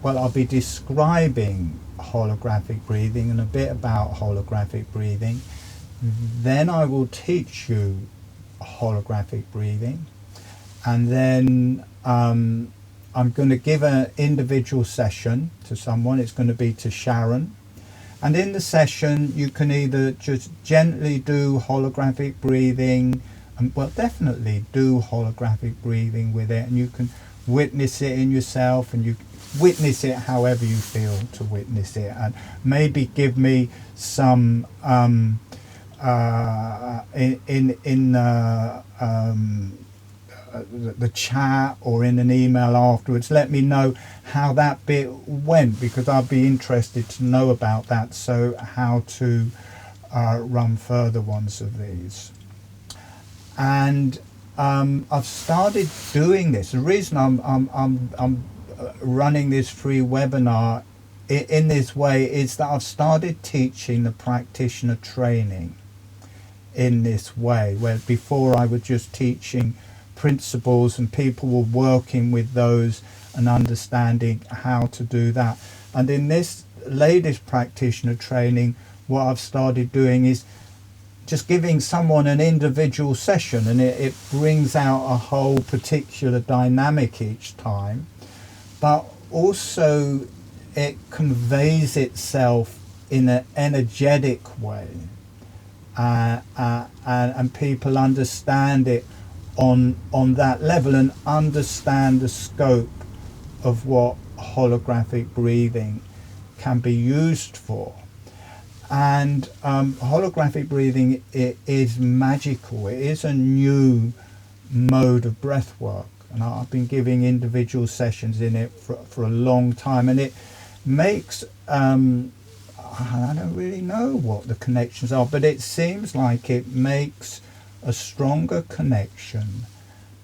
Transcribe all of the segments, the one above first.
Well, I'll be describing holographic breathing and a bit about holographic breathing. Then I will teach you holographic breathing, and then I'm going to give an individual session to someone. It's going to be to Sharon. And in the session, you can either just gently do holographic breathing, and well, definitely do holographic breathing with it, and you can witness it in yourself, and you witness it however you feel to witness it, and maybe give me some the chat or in an email afterwards. Let me know how that bit went, because I'd be interested to know about that, so how to run further ones of these. And I've started doing this. The reason I'm running this free webinar in this way is that I've started teaching the practitioner training in this way, where before I was just teaching principles and people were working with those and understanding how to do that. And in this latest practitioner training, what I've started doing is just giving someone an individual session, and it brings out a whole particular dynamic each time, but also it conveys itself in an energetic way, and people understand it on that level and understand the scope of what holographic breathing can be used for. And holographic breathing is magical. It is a new mode of breath work, and I've been giving individual sessions in it for a long time, and it makes I don't really know what the connections are, but it seems like it makes a stronger connection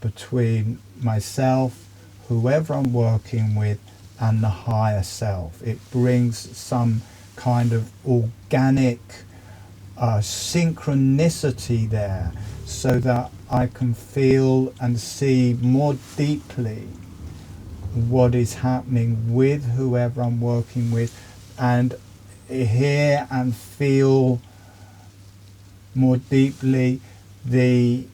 between myself, whoever I'm working with, and the higher self. It brings some kind of organic synchronicity there, so that I can feel and see more deeply what is happening with whoever I'm working with, and hear and feel more deeply the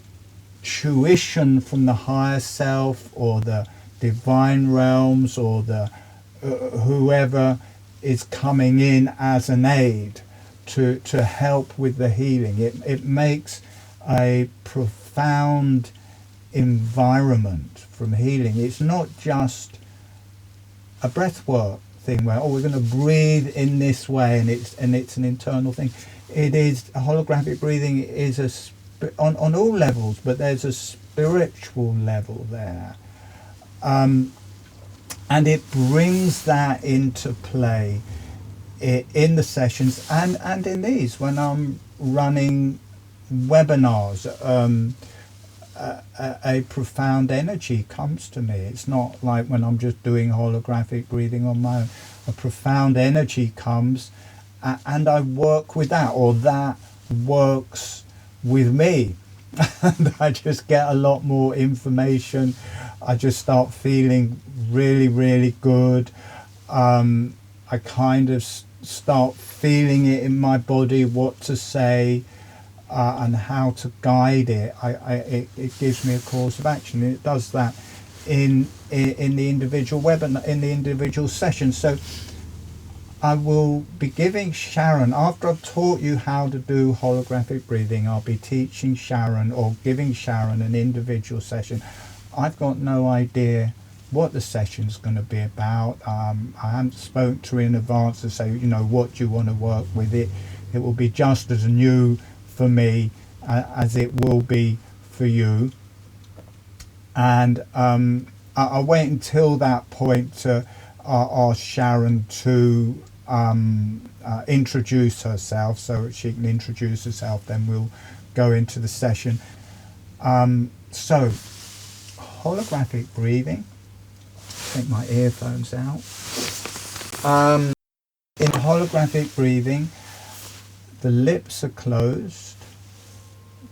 tuition from the higher self, or the divine realms, or the whoever is coming in as an aid to help with the healing. It makes a profound environment from healing. It's not just a breathwork thing where, oh, we're going to breathe in this way and it's an internal thing. It is, holographic breathing is on all levels, but there's a spiritual level there, and it brings that into play in the sessions and in these when I'm running webinars. A profound energy comes to me. It's not like when I'm just doing holographic breathing on my own. A profound energy comes, and I work with that, or that works with me. And I just get a lot more information. I just start feeling really, really good. I kind of start feeling it in my body, what to say, and how to guide it. It gives me a course of action, and it does that in the individual webinar, in the individual session. So I will be giving Sharon, after I've taught you how to do holographic breathing, I'll be teaching Sharon, or giving Sharon, an individual session. I've got no idea what the session's going to be about. I haven't spoken to her in advance to say, what do you want to work with it. It will be just as new for me as it will be for you. And I'll wait until that point to ask Sharon to introduce herself, so she can introduce herself, then we'll go into the session. So holographic breathing, take my earphones out. In holographic breathing, the lips are closed,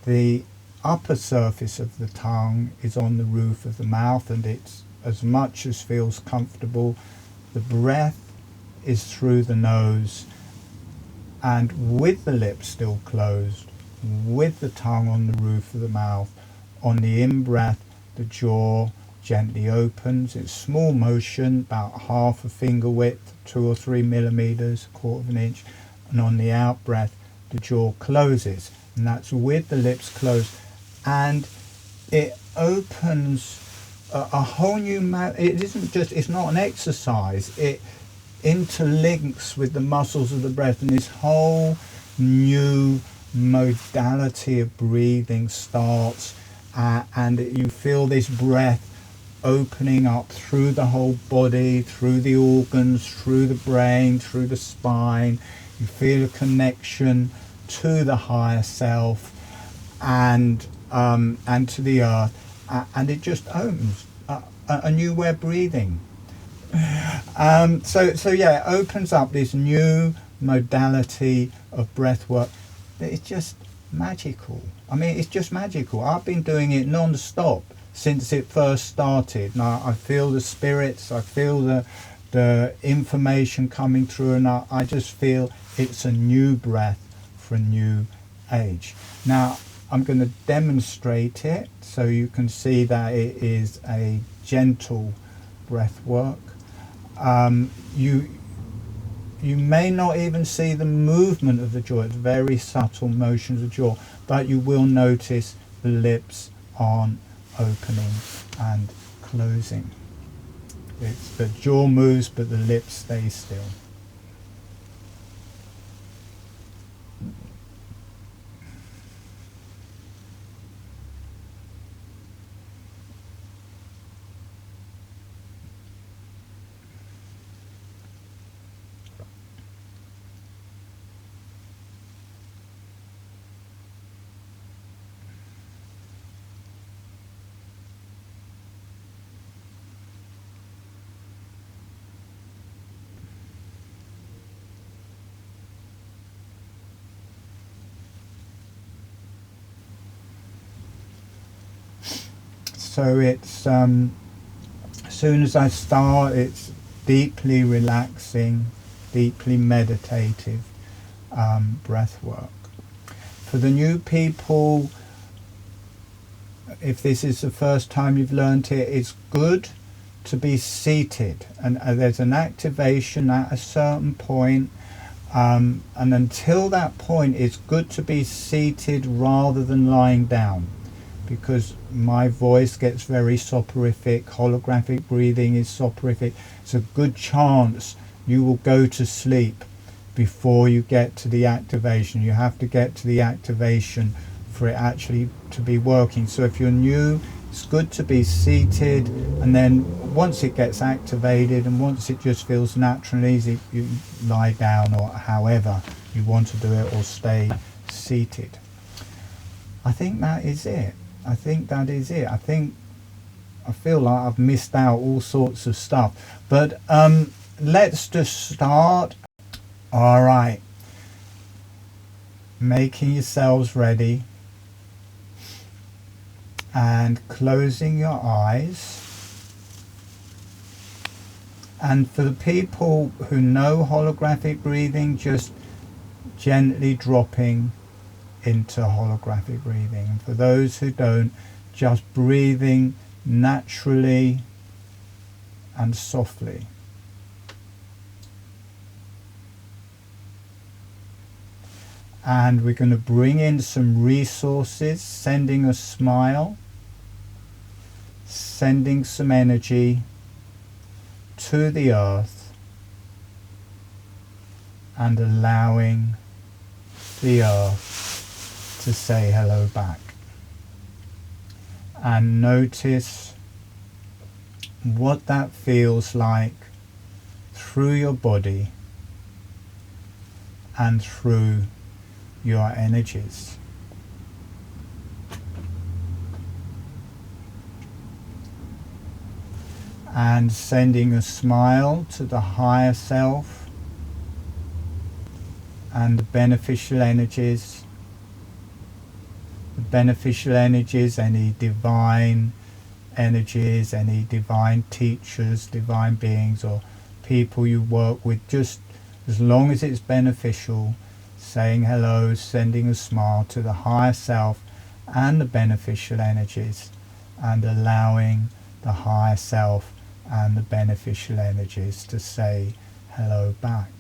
the upper surface of the tongue is on the roof of the mouth, and it's as much as feels comfortable. The breath is through the nose and with the lips still closed, with the tongue on the roof of the mouth. On the in-breath, the jaw gently opens. It's small motion, about half a finger width, 2 or 3 millimeters, a quarter of an inch. And on the out-breath, the jaw closes, and that's with the lips closed. And it opens a whole new it isn't just, it's not an exercise, it interlinks with the muscles of the breath, and this whole new modality of breathing starts, and you feel this breath opening up through the whole body, through the organs, through the brain, through the spine. You feel a connection to the higher self and to the earth, and it just opens a new way of breathing. So yeah, it opens up this new modality of breath work that is just magical. I mean, it's just magical. I've been doing it non-stop since it first started. Now I feel the spirits, I feel the information coming through, and I just feel it's a new breath for a new age. Now I'm going to demonstrate it so you can see that it is a gentle breath work. You may not even see the movement of the jaw. It's very subtle motions of the jaw, but you will notice the lips aren't opening and closing. It's the jaw moves, but the lips stay still. So it's as soon as I start, it's deeply relaxing, deeply meditative breath work. For the new people, if this is the first time you've learned it, it's good to be seated, and there's an activation at a certain point, and until that point it's good to be seated rather than lying down, because my voice gets very soporific. Holographic breathing is soporific. It's a good chance you will go to sleep before you get to the activation. You have to get to the activation for it actually to be working. So if you're new, it's good to be seated, and then once it gets activated and once it just feels natural and easy, you lie down or however you want to do it, or stay seated. I think that is it. I feel like I've missed out all sorts of stuff, but let's just start. All right, making yourselves ready and closing your eyes. And for the people who know holographic breathing, just gently dropping into holographic breathing. And for those who don't, just breathing naturally and softly. And we're going to bring in some resources, sending a smile, sending some energy to the earth, and allowing the earth to say hello back. And notice what that feels like through your body and through your energies. And sending a smile to the higher self and the beneficial energies. The beneficial energies, any divine energies, any divine teachers, divine beings, or people you work with, just as long as it's beneficial, saying hello, sending a smile to the higher self and the beneficial energies, and allowing the higher self and the beneficial energies to say hello back.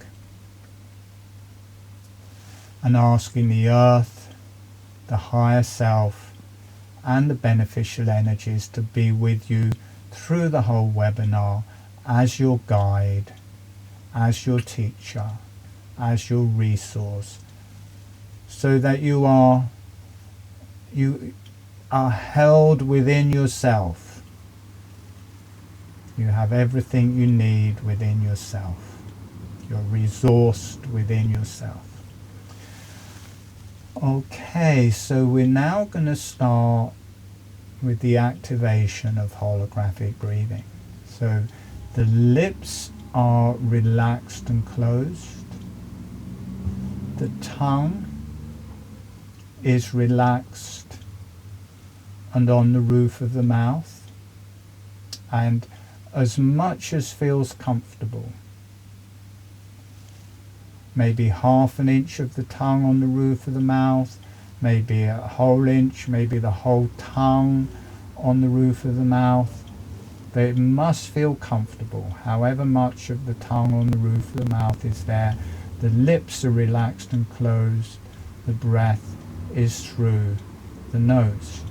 And asking the earth, the higher self and the beneficial energies to be with you through the whole webinar as your guide, as your teacher, as your resource, so that you are held within yourself. You have everything you need within yourself. You're resourced within yourself. Okay, so we're now going to start with the activation of holographic breathing. So the lips are relaxed and closed. The tongue is relaxed and on the roof of the mouth, and as much as feels comfortable. Maybe half an inch of the tongue on the roof of the mouth, maybe a whole inch, maybe the whole tongue on the roof of the mouth. But it must feel comfortable, however much of the tongue on the roof of the mouth is there. The lips are relaxed and closed. The breath is through the nose.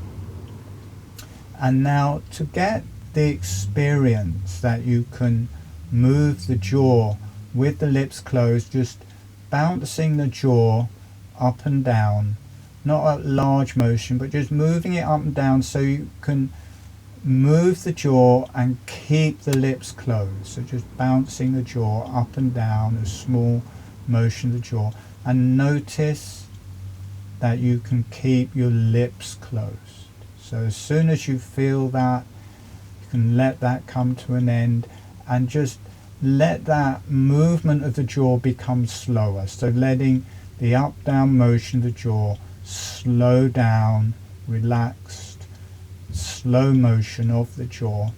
And now, to get the experience that you can move the jaw with the lips closed, just bouncing the jaw up and down, not a large motion, but just moving it up and down so you can move the jaw and keep the lips closed. So just bouncing the jaw up and down, a small motion of the jaw, and notice that you can keep your lips closed. So as soon as you feel that, you can let that come to an end and just let that movement of the jaw become slower. So letting the up-down motion of the jaw slow down, relaxed, slow motion of the jaw.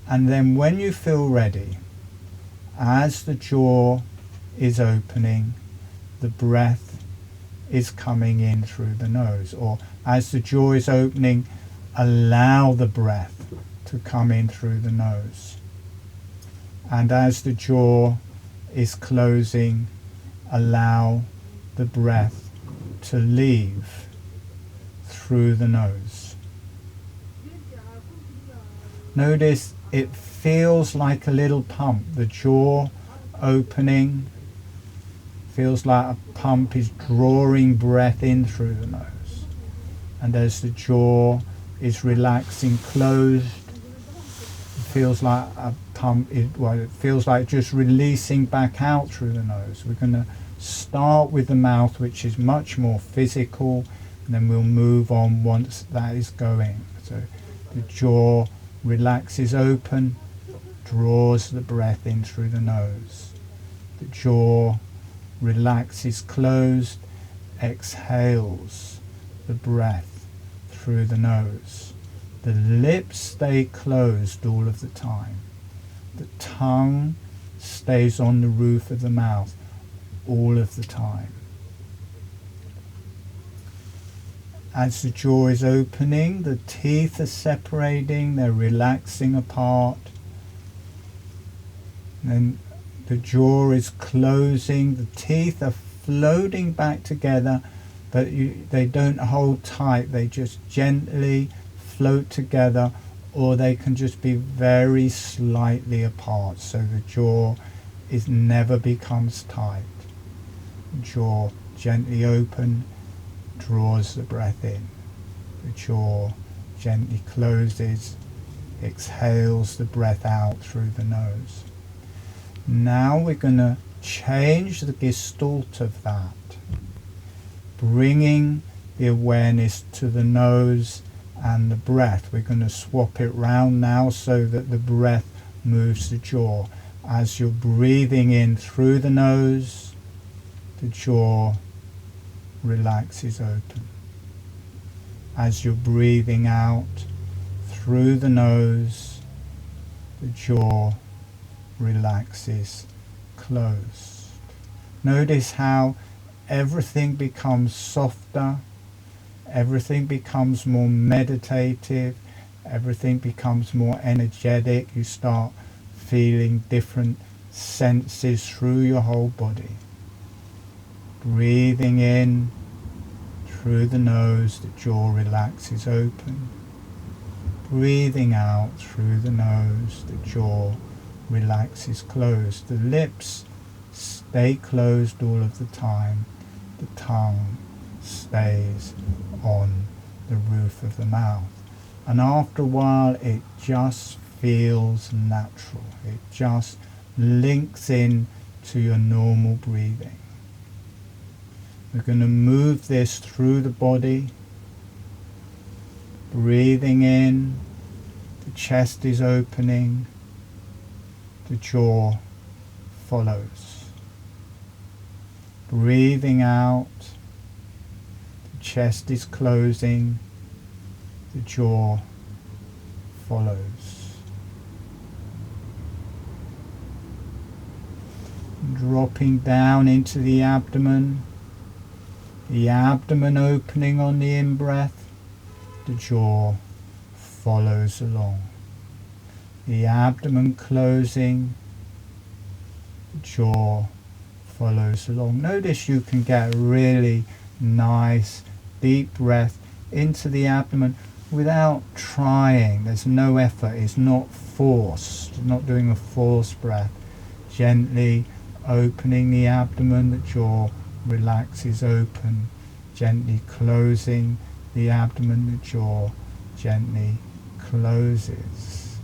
And then when you feel ready, as the jaw is opening, the breath is coming in through the nose. Or as the jaw is opening, allow the breath to come in through the nose. And as the jaw is closing, allow the breath to leave through the nose. Notice it feels like a little pump. The jaw opening feels like a pump is drawing breath in through the nose. And as the jaw is relaxing closed, it feels like a pump, it feels like just releasing back out through the nose. We're going to start with the mouth, which is much more physical, and then we'll move on once that is going. So the jaw relaxes open, draws the breath in through the nose. The jaw relaxes closed, exhales the breath through the nose. The lips stay closed all of the time. The tongue stays on the roof of the mouth all of the time. As the jaw is opening, the teeth are separating, they're relaxing apart. Then the jaw is closing, the teeth are floating back together, but they don't hold tight, they just gently float together, or they can just be very slightly apart, so the jaw never becomes tight. The jaw gently open, draws the breath in. The jaw gently closes, exhales the breath out through the nose. Now we're going to change the gestalt of that, bringing the awareness to the nose and the breath. We're going to swap it round now so that the breath moves the jaw. As you're breathing in through the nose, the jaw relaxes open. As you're breathing out through the nose, the jaw relaxes closed. Notice how everything becomes softer, everything becomes more meditative, everything becomes more energetic. You start feeling different senses through your whole body. Breathing in through the nose, the jaw relaxes open. Breathing out through the nose, the jaw relaxes closed. The lips stay closed all of the time. The tongue stays on the roof of the mouth. And after a while it just feels natural. It just links in to your normal breathing. We're going to move this through the body. Breathing in, the chest is opening, the jaw follows. Breathing out, the chest is closing, the jaw follows. Dropping down into the abdomen opening on the in-breath, the jaw follows along. The abdomen closing, the jaw follows along. Notice you can get a really nice deep breath into the abdomen without trying. There's no effort. It's not forced. You're not doing a forced breath. Gently opening the abdomen, the jaw relaxes open. Gently closing the abdomen, the jaw gently closes.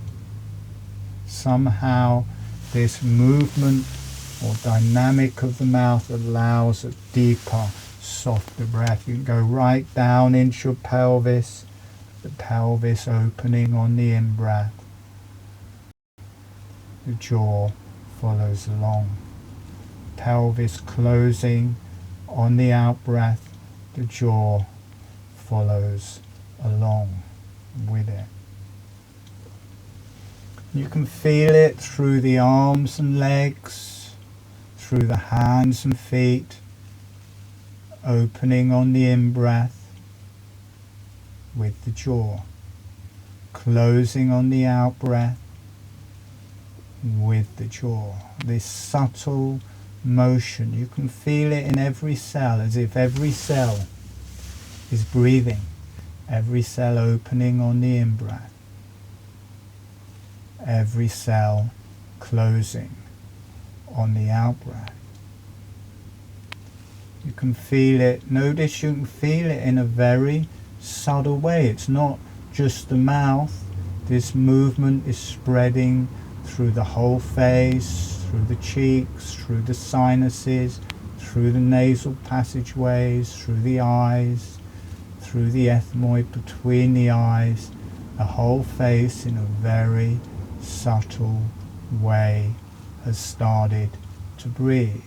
Somehow this movement or dynamic of the mouth allows a deeper, softer breath. You can go right down into your pelvis, the pelvis opening on the in-breath. The jaw follows along. Pelvis closing on the out-breath, the jaw follows along with it. You can feel it through the arms and legs, through the hands and feet, opening on the in-breath with the jaw, closing on the out-breath with the jaw. This subtle motion, you can feel it in every cell, as if every cell is breathing, every cell opening on the in-breath, every cell closing on the out-breath. You can feel it. Notice you can feel it in a very subtle way. It's not just the mouth. This movement is spreading through the whole face, through the cheeks, through the sinuses, through the nasal passageways, through the eyes, through the ethmoid between the eyes, the whole face in a very subtle way has started to breathe.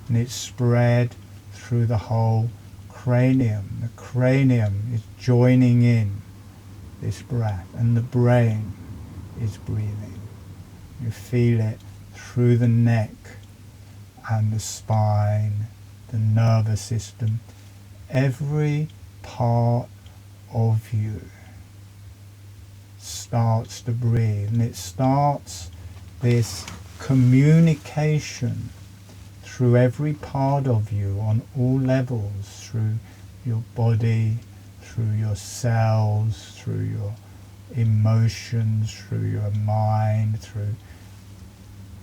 And it's spread through the whole cranium. The cranium is joining in this breath, and the brain is breathing. You feel it through the neck and the spine, the nervous system. Every part of you starts to breathe, and it starts this communication through every part of you on all levels, through your body, through your cells, through your emotions, through your mind, through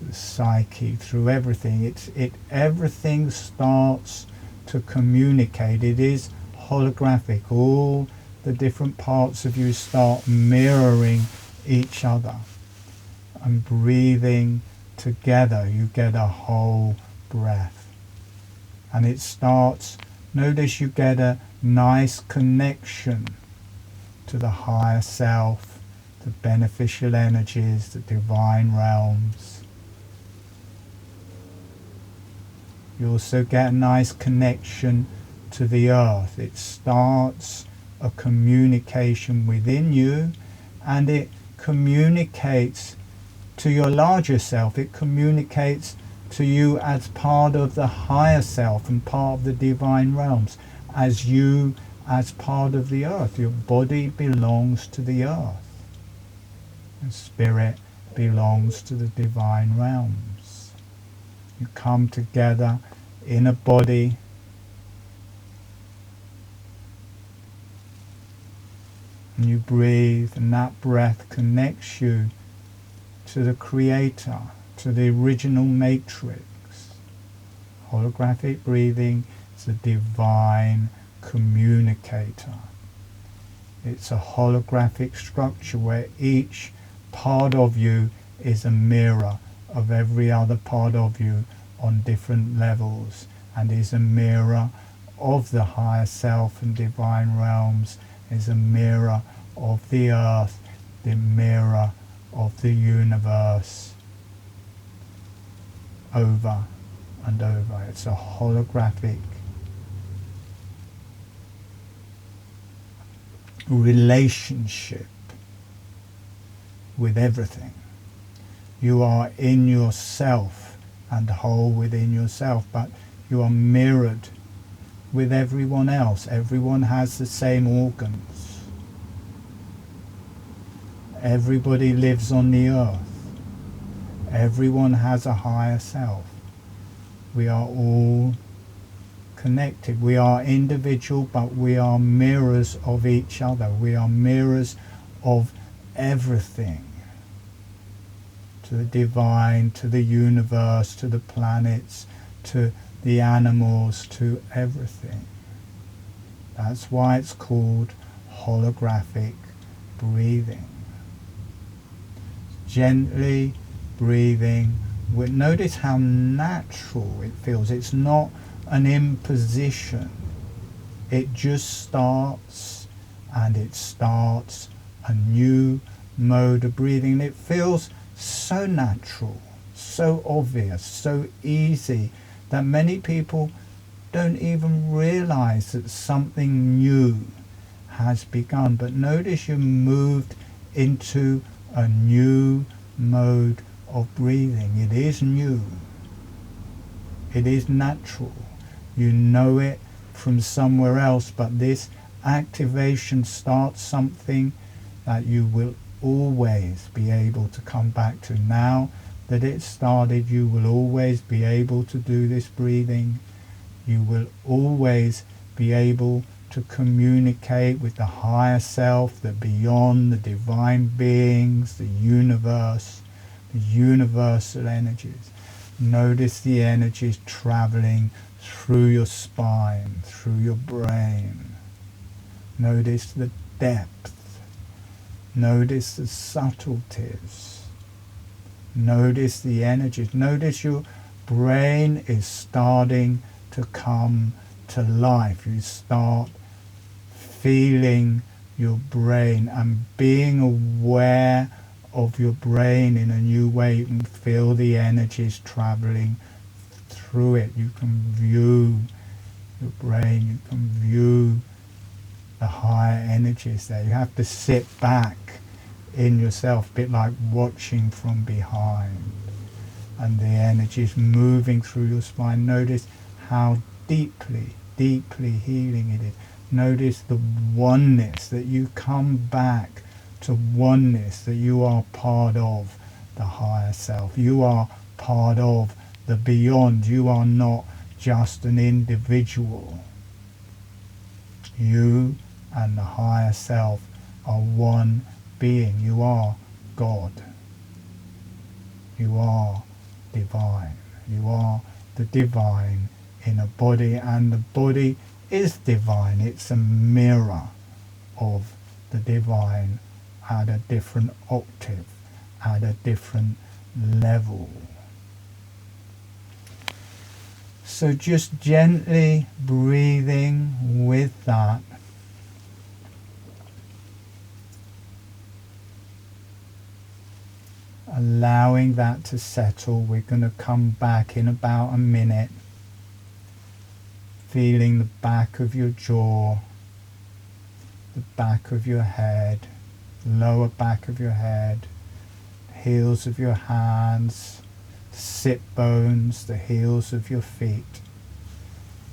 the psyche, through everything. Everything starts to communicate. It is holographic. All the different parts of you start mirroring each other and breathing together. You get a whole breath, and it starts. Notice you get a nice connection to the higher self, the beneficial energies, the divine realms. You also get a nice connection to the earth. It starts a communication within you, and it communicates to your larger self. It communicates to you as part of the higher self and part of the divine realms, as you as part of the earth. Your body belongs to the earth. And spirit belongs to the divine realms. You come together in a body, and you breathe, and that breath connects you to the Creator, to the original matrix. Holographic breathing is a divine communicator. It's a holographic structure where each part of you is a mirror of every other part of you on different levels, and is a mirror of the higher self and divine realms, is a mirror of the earth, the mirror of the universe, over and over. It's a holographic relationship with everything. You are in yourself and whole within yourself, but you are mirrored with everyone else. Everyone has the same organs. Everybody lives on the earth. Everyone has a higher self. We are all connected. We are individual, but we are mirrors of each other. We are mirrors of everything. To the divine, to the universe, to the planets, to the animals, to everything. That's why it's called holographic breathing. Gently breathing. Notice how natural it feels. It's not an imposition. It just starts, and it starts a new mode of breathing. And it feels so natural, so obvious, so easy, that many people don't even realize that something new has begun. But notice you moved into a new mode of breathing. It is new. It is natural. You know it from somewhere else, but this activation starts something that you will always be able to come back to. Now that it started, you will always be able to do this breathing. You will always be able to communicate with the higher self, the beyond, the divine beings, the universe, the universal energies. Notice the energies traveling through your spine, through your brain. Notice the depth. Notice the subtleties. Notice the energies. Notice your brain is starting to come to life. You start feeling your brain and being aware of your brain in a new way. You can feel the energies traveling through it. You can view your brain. You can view the higher energies there. You have to sit back in yourself, a bit like watching from behind, and the energies moving through your spine. Notice how deeply, deeply healing it is. Notice the oneness, that you come back to oneness, that you are part of the higher self. You are part of the beyond. You are not just an individual. You and the higher self are one being. You are God. You are divine. You are the divine in a body, and the body is divine. It's a mirror of the divine at a different octave, at a different level. So just gently breathing with that. Allowing that to settle. We're going to come back in about a minute. Feeling the back of your jaw, the back of your head, lower back of your head, heels of your hands, sit bones, the heels of your feet,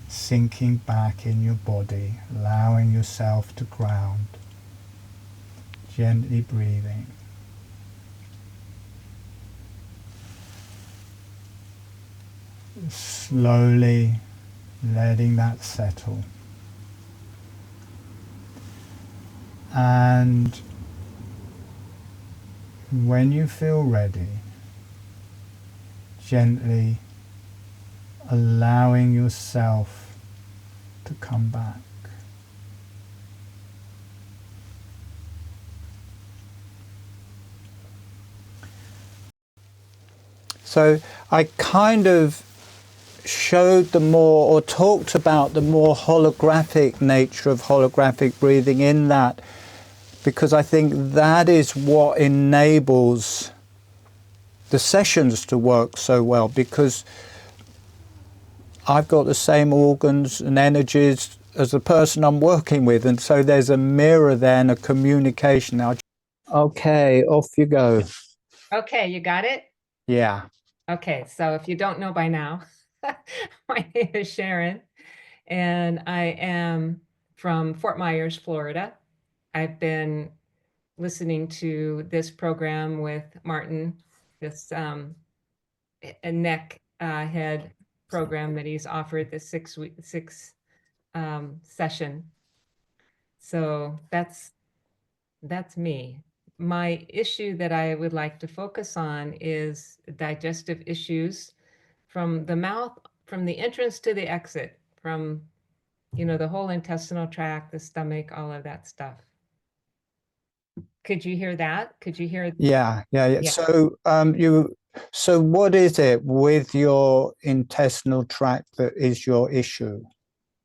sinking back in your body, allowing yourself to ground, gently breathing. Slowly letting that settle. And when you feel ready, gently allowing yourself to come back. So I kind of showed the more, or talked about the more holographic nature of holographic breathing in that, because I think that is what enables the sessions to work so well, because I've got the same organs and energies as the person I'm working with, and so there's a mirror there and a communication. Now, okay, off you go. Okay, you got it? Yeah. Okay, so if you don't know by now, my name is Sharon, and I am from Fort Myers, Florida. I've been listening to this program with Martin, this a neck head program that he's offered, this six session. So that's me. My issue that I would like to focus on is digestive issues from the mouth, from the entrance to the exit, from, the whole intestinal tract, the stomach, all of that stuff. Could you hear that? Could you hear? Yeah. Yeah. So what is it with your intestinal tract that is your issue?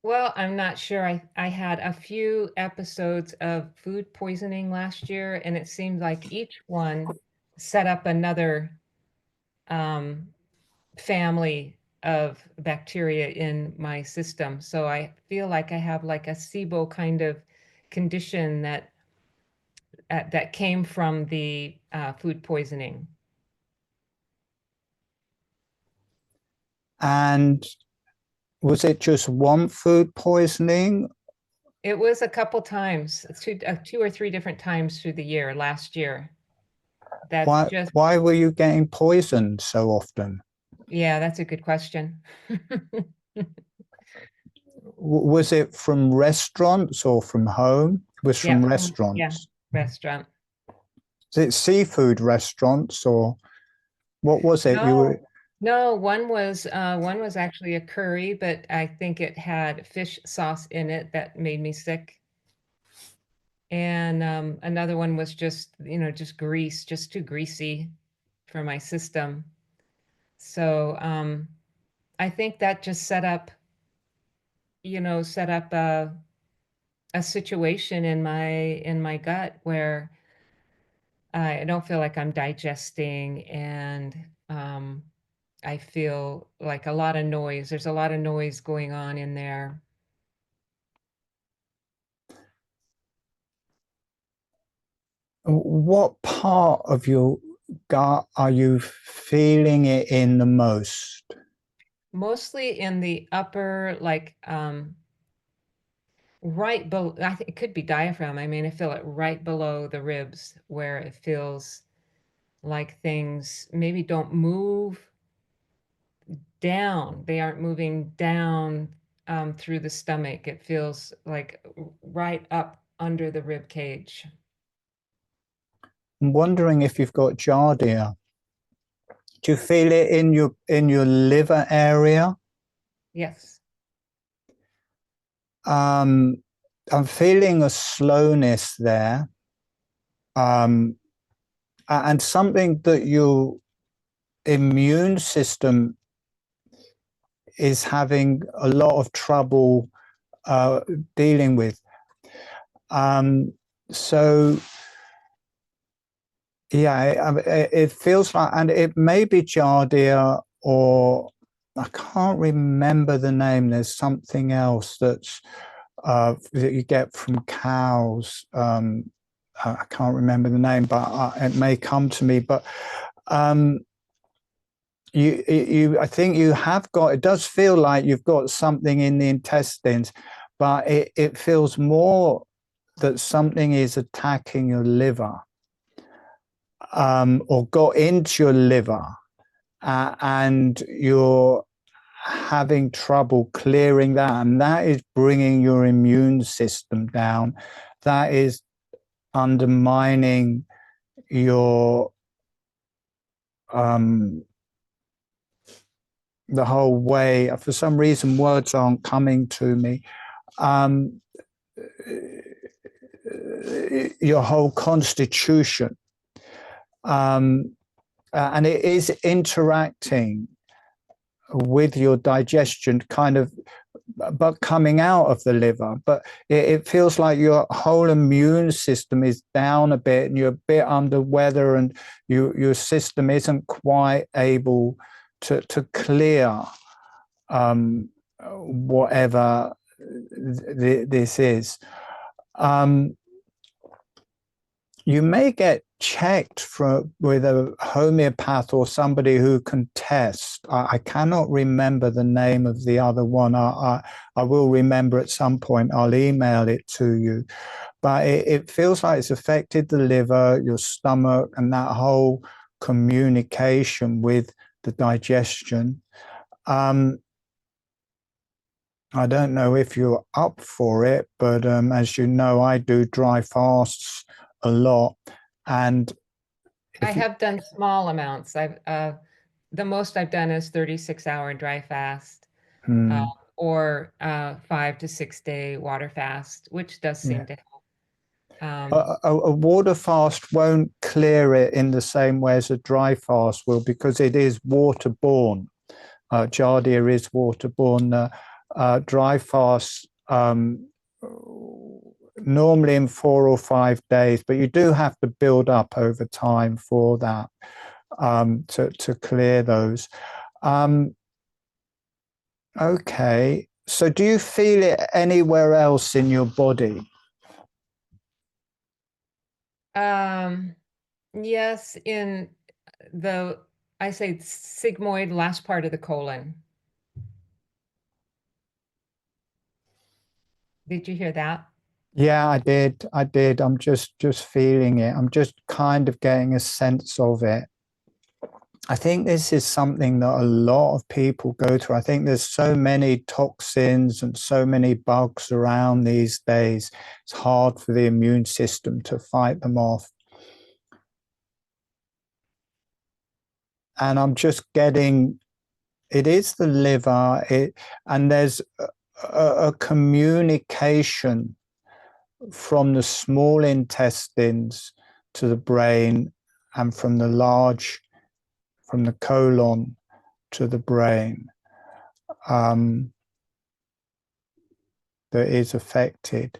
Well, I'm not sure. I had a few episodes of food poisoning last year, and it seemed like each one set up another um, family of bacteria in my system. So I feel like I have like a SIBO kind of condition that came from the food poisoning. And was it just one food poisoning? It was a couple times, two or three different times through the year, last year. That's just, Why were you getting poisoned so often? yeah, that's a good question. Was it from restaurants or from home? It was Yeah, from yeah, restaurants. restaurant. Is it seafood restaurants or what was it? You were No, one was actually a curry, but I think it had fish sauce in it that made me sick. And another one was just grease, just too greasy for my system. So I think that just set up a situation in my gut where I don't feel like I'm digesting, and I feel like a lot of noise. There's a lot of noise going on in there. what part of your gut are you feeling it in the most? Mostly in the upper, like right below. I think it could be diaphragm. I mean, I feel it right below the ribs where it feels like things maybe don't move down. They aren't moving down through the stomach. It feels like right up under the rib cage. I'm wondering if you've got giardia. Do you feel it in your liver area? Yes. I'm feeling a slowness there, and something that your immune system is having a lot of trouble dealing with. So yeah, it feels like, and it may be giardia, or I can't remember the name. There's something else that you get from cows. I can't remember the name, but it may come to me. But I think you have got, it does feel like you've got something in the intestines, but it feels more that something is attacking your liver, or got into your liver, and you're having trouble clearing that, and that is bringing your immune system down. That is undermining your the whole way. For some reason, words aren't coming to me. Your whole constitution, and it is interacting with your digestion, kind of, but coming out of the liver. But it feels like your whole immune system is down a bit, and you're a bit under weather, and your system isn't quite able to clear whatever this is. You may get checked with a homeopath or somebody who can test. I cannot remember the name of the other one. I will remember at some point. I'll email it to you. But it feels like it's affected the liver, your stomach, and that whole communication with the digestion. I don't know if you're up for it, but as you know, I do dry fasts a lot, and I have done small amounts. I've the most I've done is 36-hour dry fast, or 5 to 6 day water fast, which does seem to help. A water fast won't clear it in the same way as a dry fast will, because it is waterborne. Giardia is waterborne. Dry fast normally in 4 or 5 days, but you do have to build up over time for that, to clear those. Okay, so do you feel it anywhere else in your body? Yes, in the, I say sigmoid, last part of the colon. Did you hear that? Yeah, I did. I'm just feeling it. I'm just kind of getting a sense of it. I think this is something that a lot of people go through. I think there's so many toxins and so many bugs around these days. It's hard for the immune system to fight them off. And I'm just getting, it is the liver, and there's a communication from the small intestines to the brain, and from the colon to the brain, that is affected.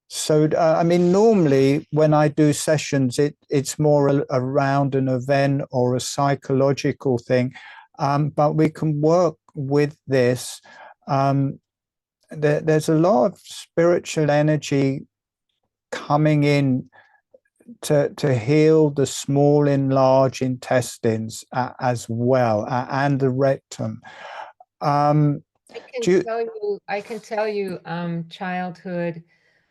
So, I mean, normally when I do sessions, it's more around an event or a psychological thing, but we can work with this. There's a lot of spiritual energy coming in to heal the small and large intestines as well, and the rectum. I can tell you, childhood,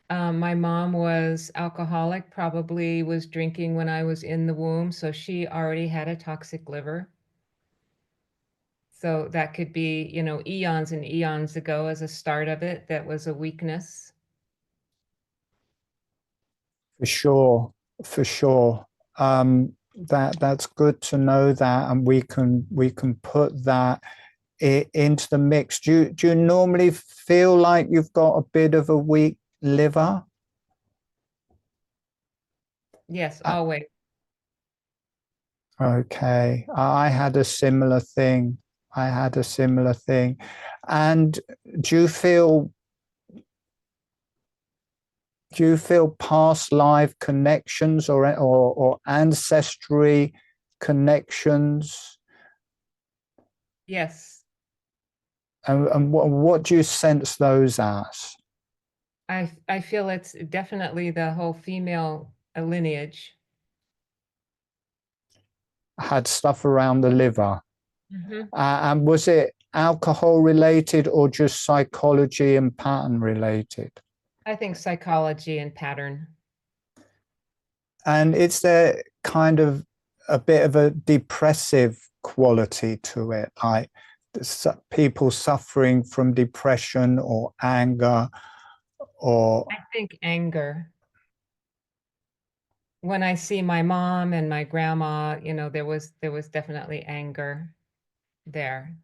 my mom was alcoholic, probably was drinking when I was in the womb, so she already had a toxic liver. So that could be, eons and eons ago as a start of it. That was a weakness. For sure, for sure. That's good to know that, and we can put that into the mix. Do you normally feel like you've got a bit of a weak liver? Yes, always. Okay, I had a similar thing. And do you feel past life connections, or ancestry connections? Yes. And what do you sense those as? I feel it's definitely the whole female lineage. Had stuff around the liver. Hmm. And was it alcohol related or just psychology and pattern related? I think psychology and pattern. And is there kind of a bit of a depressive quality to it, like people suffering from depression or anger or I think anger. When I see my mom and my grandma, there was definitely anger there.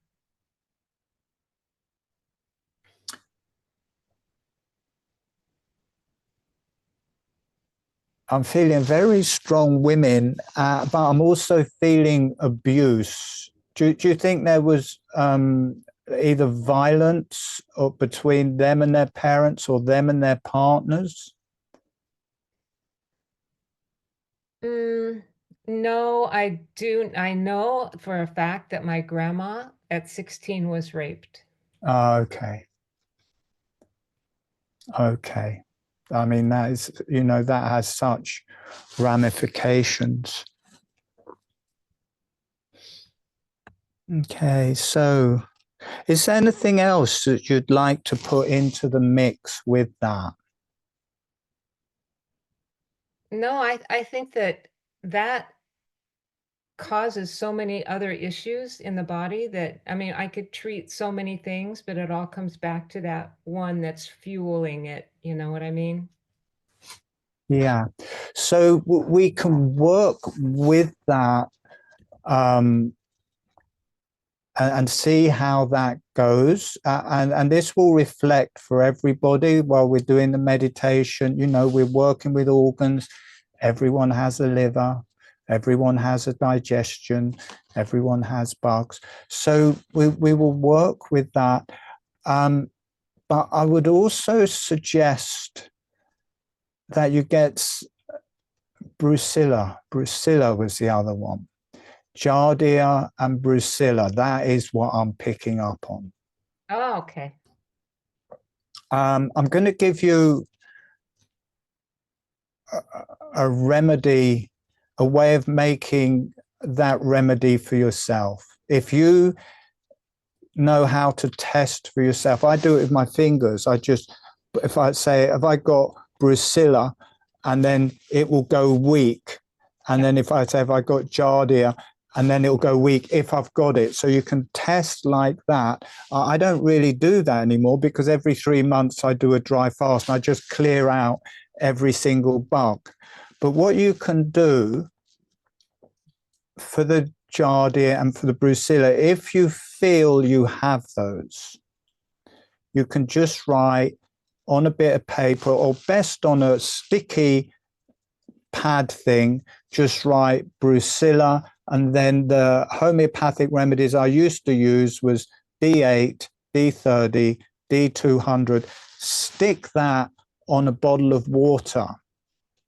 I'm feeling very strong women, but I'm also feeling abuse. Do you think there was either violence or between them and their parents or them and their partners? Mm, no, I know for a fact that my grandma at 16 was raped. Okay. Okay. I mean, that is, that has such ramifications. Okay. So, is there anything else that you'd like to put into the mix with that? No, I think that causes so many other issues in the body that, I mean, I could treat so many things, but it all comes back to that one that's fueling it. You know what I mean? Yeah. So we can work with that um, and see how that goes. And this will reflect for everybody while we're doing the meditation. We're working with organs. Everyone has a liver. Everyone has a digestion. Everyone has bugs. So we will work with that. But I would also suggest that you get Brucilla. Brucilla was the other one. Giardia and Brucilla. That is what I'm picking up on. Oh, okay. I'm going to give you a remedy, a way of making that remedy for yourself. If you know how to test for yourself, I do it with my fingers. If I got Brucilla, and then it will go weak. And then if I got Giardia, and then it'll go weak if I've got it. So you can test like that. I don't really do that anymore because every 3 months I do a dry fast and I just clear out every single bug. But what you can do for the Giardia and for the Brucilla, if you feel you have those, you can just write on a bit of paper or best on a sticky pad thing, just write Brucilla. And then the homeopathic remedies I used to use was D8, D30, D200. Stick that on a bottle of water,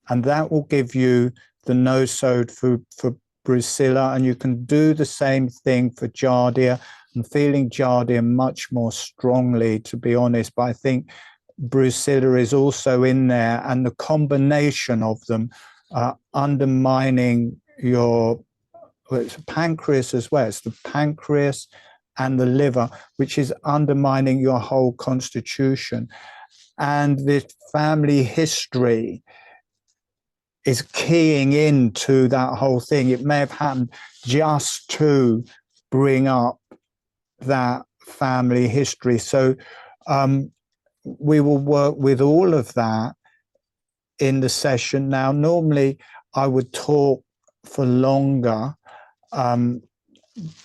and that will give you the nosode for Brucilla. And you can do the same thing for Giardia. I'm feeling Giardia much more strongly, to be honest, but I think Brucilla is also in there, and the combination of them undermining it's pancreas as well. It's the pancreas and the liver, which is undermining your whole constitution. And this family history is keying into that whole thing. It may have happened just to bring up that family history. So we will work with all of that in the session. Now, normally I would talk for longer,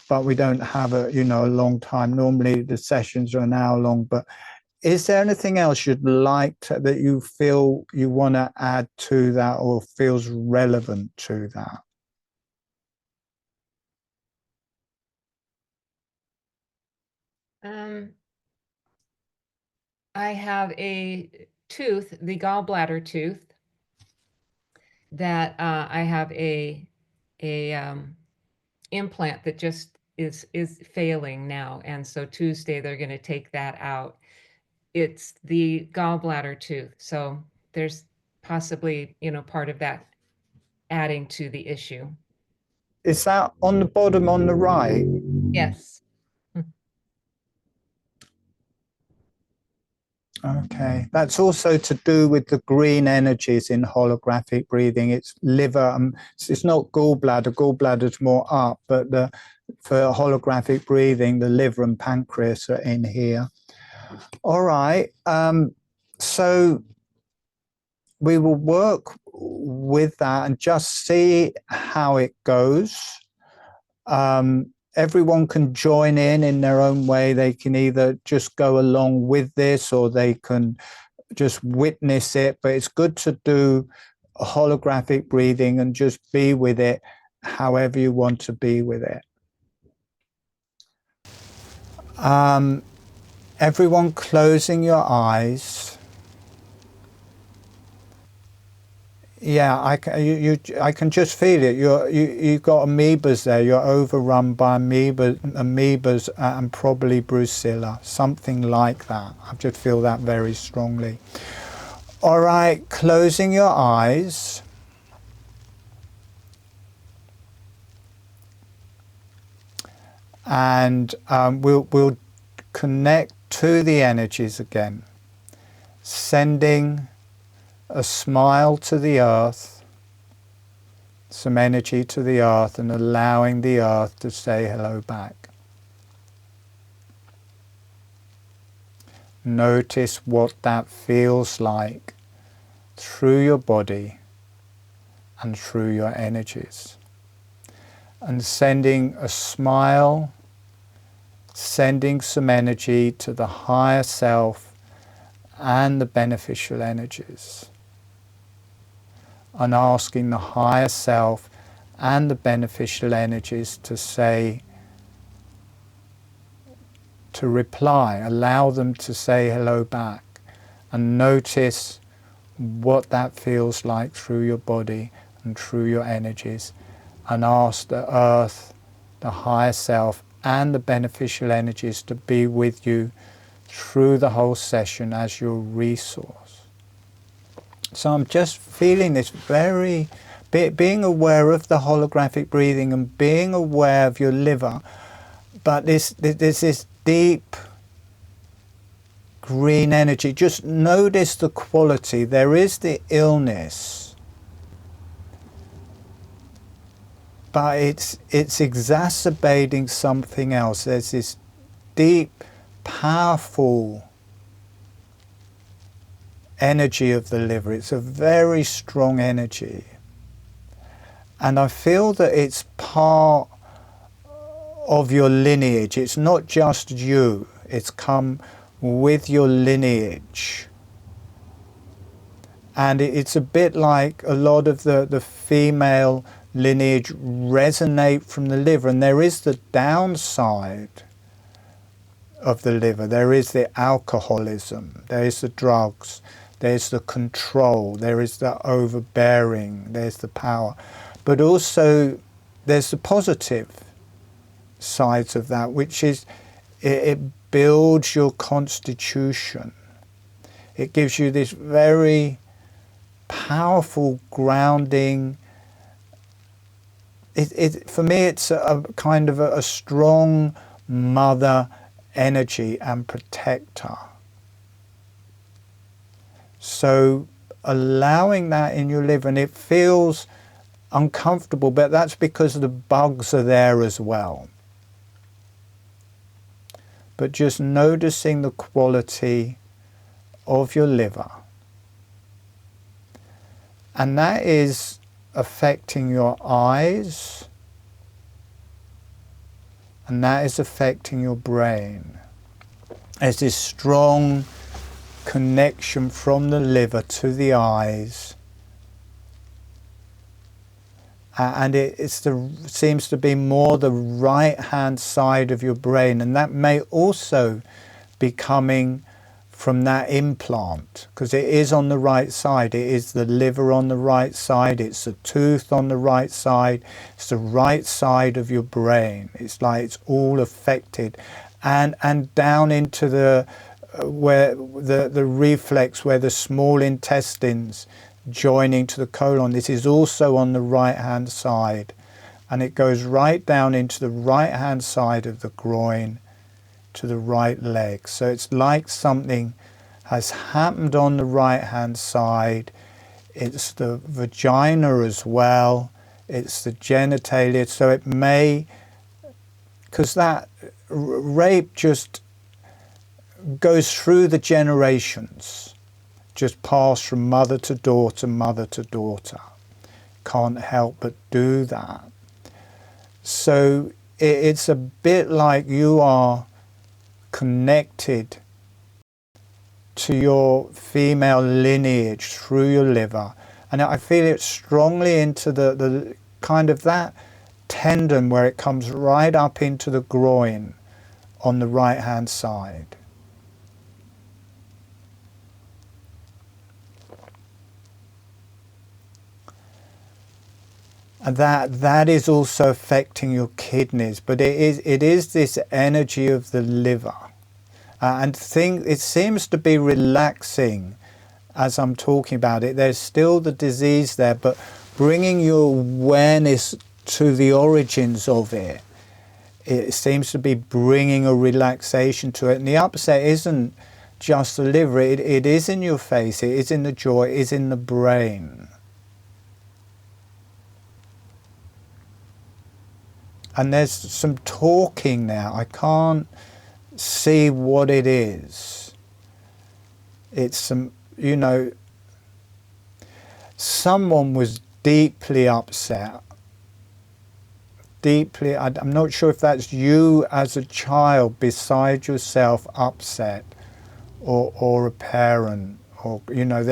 but we don't have a long time. Normally the sessions are an hour long. But is there anything else you'd like that you feel you want to add to that or feels relevant to that? I have a tooth, the gallbladder tooth, that I have a implant that just is failing now, and so Tuesday they're going to take that out. it's the gallbladder too. So there's possibly, part of that adding to the issue. Is that on the bottom on the right? Yes. Okay, that's also to do with the green energies in holographic breathing. It's liver, it's not gallbladder. Gallbladder's more up, but for holographic breathing, the liver and pancreas are in here. All right, so we will work with that and just see how it goes. Everyone can join in their own way. They can either just go along with this or they can just witness it, but it's good to do a holographic breathing and just be with it however you want to be with it. Everyone closing your eyes. Yeah, I can just feel it. You've got amoebas there. You're overrun by amoebas and probably brucella, something like that. I just feel that very strongly. All right, closing your eyes. And we'll connect to the energies again, sending a smile to the earth, some energy to the earth, and allowing the earth to say hello back. Notice what that feels like through your body and through your energies. And sending a smile, sending some energy to the higher self and the beneficial energies. And asking the higher self and the beneficial energies to say, to reply, allow them to say hello back, and notice what that feels like through your body and through your energies, and ask the earth, the higher self, and the beneficial energies to be with you through the whole session as your resource. So I'm just feeling this being aware of the holographic breathing and being aware of your liver, but there's this deep green energy. Just notice the quality. There is the illness, but it's exacerbating something else. There's this deep, powerful energy of the liver. It's a very strong energy. And I feel that it's part of your lineage. It's not just you. It's come with your lineage. And it's a bit like a lot of the female lineage resonate from the liver. And there is the downside of the liver. There is the alcoholism. There is the drugs. There's the control. There is the overbearing. There's the power. But also there's the positive sides of that, which is it builds your constitution. It gives you this very powerful grounding. For me, it's a kind of a strong mother energy and protector. So allowing that in your liver, and it feels uncomfortable, but that's because the bugs are there as well. But just noticing the quality of your liver. And that is affecting your eyes, and that is affecting your brain. There's this strong connection from the liver to the eyes, and it seems to be more the right hand side of your brain, and that may also be coming from that implant, because it is on the right side. It is the liver on the right side, it's the tooth on the right side, it's the right side of your brain. It's like it's all affected, and down into the where the reflex, where the small intestines joining to the colon. This is also on the right hand side, and it goes right down into the right hand side of the groin to the right leg. So it's like something has happened on the right hand side. It's the vagina as well, it's the genitalia. So it may, because that rape just goes through the generations, just passed from mother to daughter, mother to daughter. Can't help but do that. So it's a bit like you are connected to your female lineage through your liver. And I feel it strongly into the kind of that tendon where it comes right up into the groin on the right hand side. And that is also affecting your kidneys, but it is this energy of the liver. And it seems to be relaxing as I'm talking about it. There's still the disease there, but bringing your awareness to the origins of it, it seems to be bringing a relaxation to it. And the upset isn't just the liver, it is in your face, it is in the jaw, it is in the brain. And there's some talking now. I can't see what it is. It's some, you know, someone was deeply upset. Deeply, I'm not sure if that's you as a child beside yourself upset, or a parent, or, you know,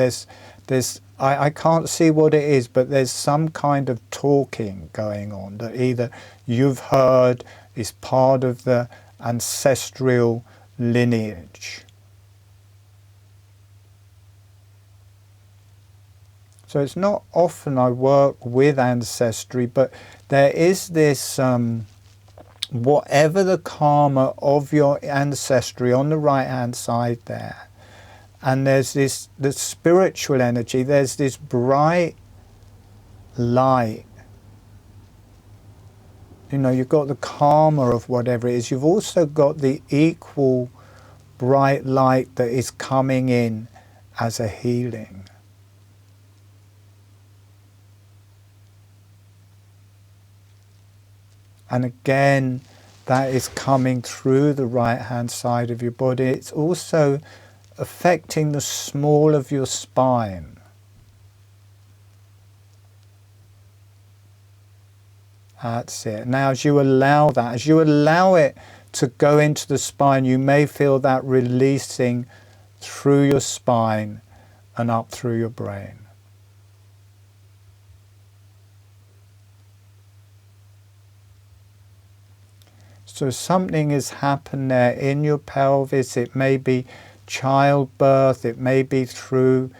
I can't see what it is, but there's some kind of talking going on that either you've heard is part of the ancestral lineage. So it's not often I work with ancestry, but there is this, whatever the karma of your ancestry on the right hand side there, and there's this, the spiritual energy, there's this bright light. You know, you've got the karma of whatever it is. You've also got the equal bright light that is coming in as a healing. And again, that is coming through the right hand side of your body. It's also affecting the small of your spine. That's it. Now as you allow that, as you allow it to go into the spine, you may feel that releasing through your spine and up through your brain. So something has happened there in your pelvis. It may be childbirth, it may be through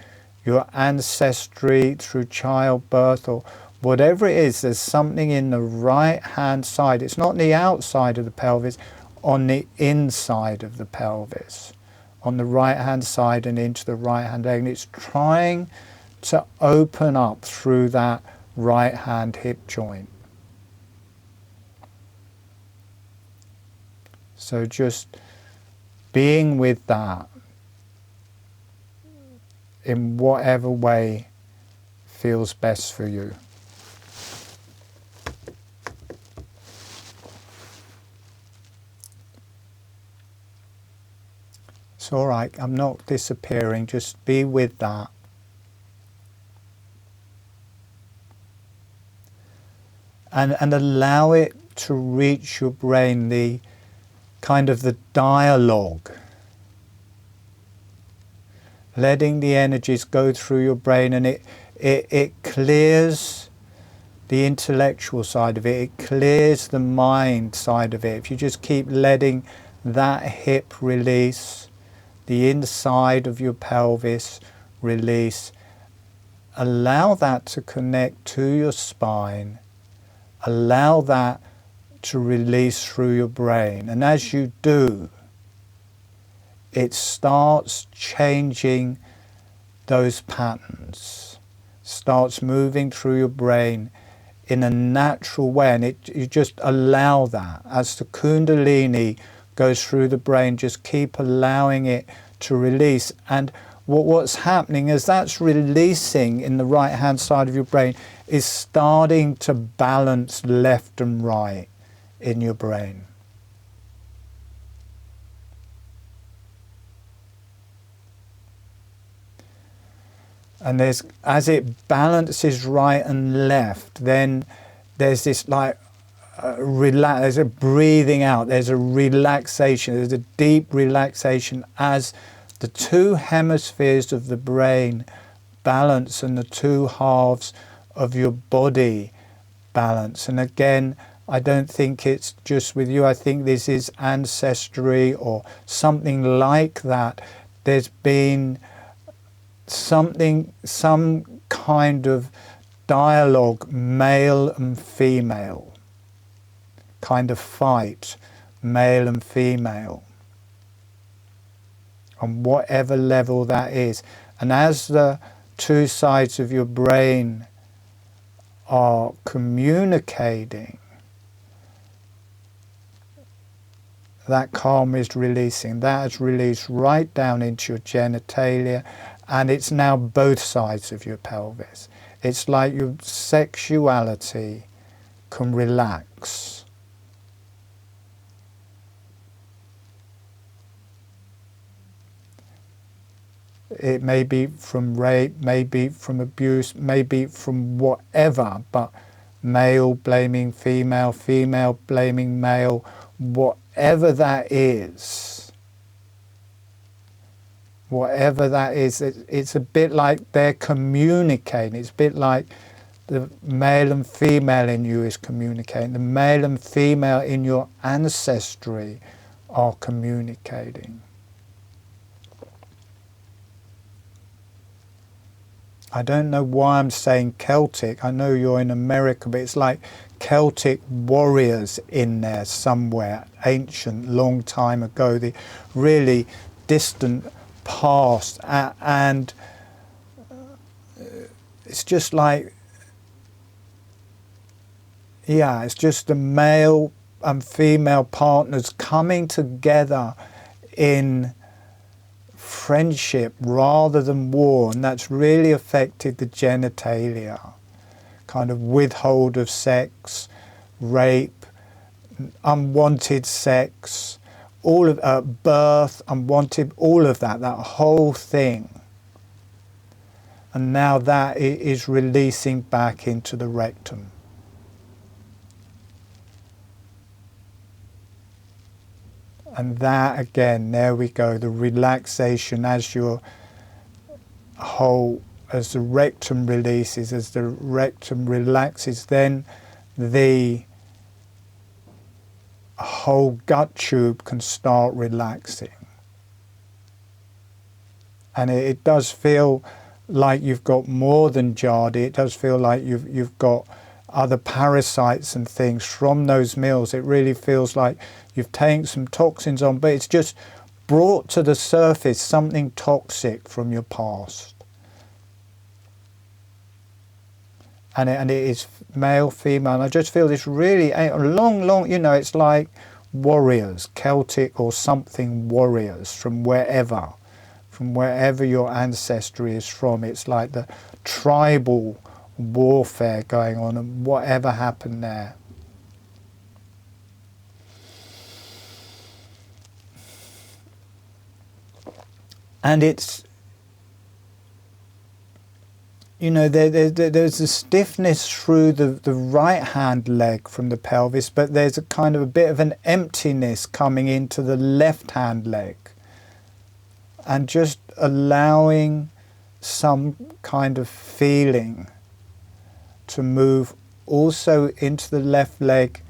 your ancestry, through childbirth, or whatever it is. There's something in the right hand side. It's not on the outside of the pelvis, on the inside of the pelvis, on the right hand side and into the right hand leg. And it's trying to open up through that right hand hip joint. So just being with that in whatever way feels best for you. It's all right, I'm not disappearing, just be with that. And allow it to reach your brain, the kind of the dialogue, letting the energies go through your brain, and it clears the intellectual side of it, it clears the mind side of it. If you just keep letting that hip release, the inside of your pelvis release, allow that to connect to your spine, allow that to release through your brain. And as you do, it starts changing those patterns, starts moving through your brain in a natural way, and you just allow that. As the Kundalini goes through the brain, just keep allowing it to release. And what's happening is that's releasing in the right hand side of your brain is starting to balance left and right in your brain. And as it balances right and left, then there's this like there's a breathing out, there's a relaxation, there's a deep relaxation as the two hemispheres of the brain balance and the two halves of your body balance. And again, I don't think it's just with you. I think this is ancestry or something like that. There's been some kind of dialogue, male and female, kind of fight, male and female, on whatever level that is. And as the two sides of your brain are communicating, that calm is releasing. That is released right down into your genitalia, and it's now both sides of your pelvis. It's like your sexuality can relax. It may be from rape, maybe from abuse, maybe from whatever, but male blaming female, female blaming male, whatever that is, it's a bit like they're communicating. It's a bit like the male and female in you is communicating. The male and female in your ancestry are communicating. I don't know why I'm saying Celtic. I know you're in America, but it's like Celtic warriors in there somewhere, ancient, long time ago, the really distant past. And it's just like, yeah, it's just the male and female partners coming together in friendship rather than war, and that's really affected the genitalia. Kind of withhold of sex, rape, unwanted sex, all of birth, unwanted, all of that whole thing. And now that is releasing back into the rectum. And that again, there we go, the relaxation as your whole, as the rectum releases, as the rectum relaxes, then the whole gut tube can start relaxing. And it does feel like you've got more than Jardi. It does feel like you've got other parasites and things from those meals. It really feels like you've taken some toxins on, but it's just brought to the surface something toxic from your past. And it is male, female, and I just feel this really long, you know, it's like warriors, Celtic or something warriors from wherever your ancestry is from. It's like the tribal warfare going on and whatever happened there. And it's, you know, there's a stiffness through the right hand leg from the pelvis, but there's a kind of a bit of an emptiness coming into the left hand leg. And just allowing some kind of feeling to move also into the left leg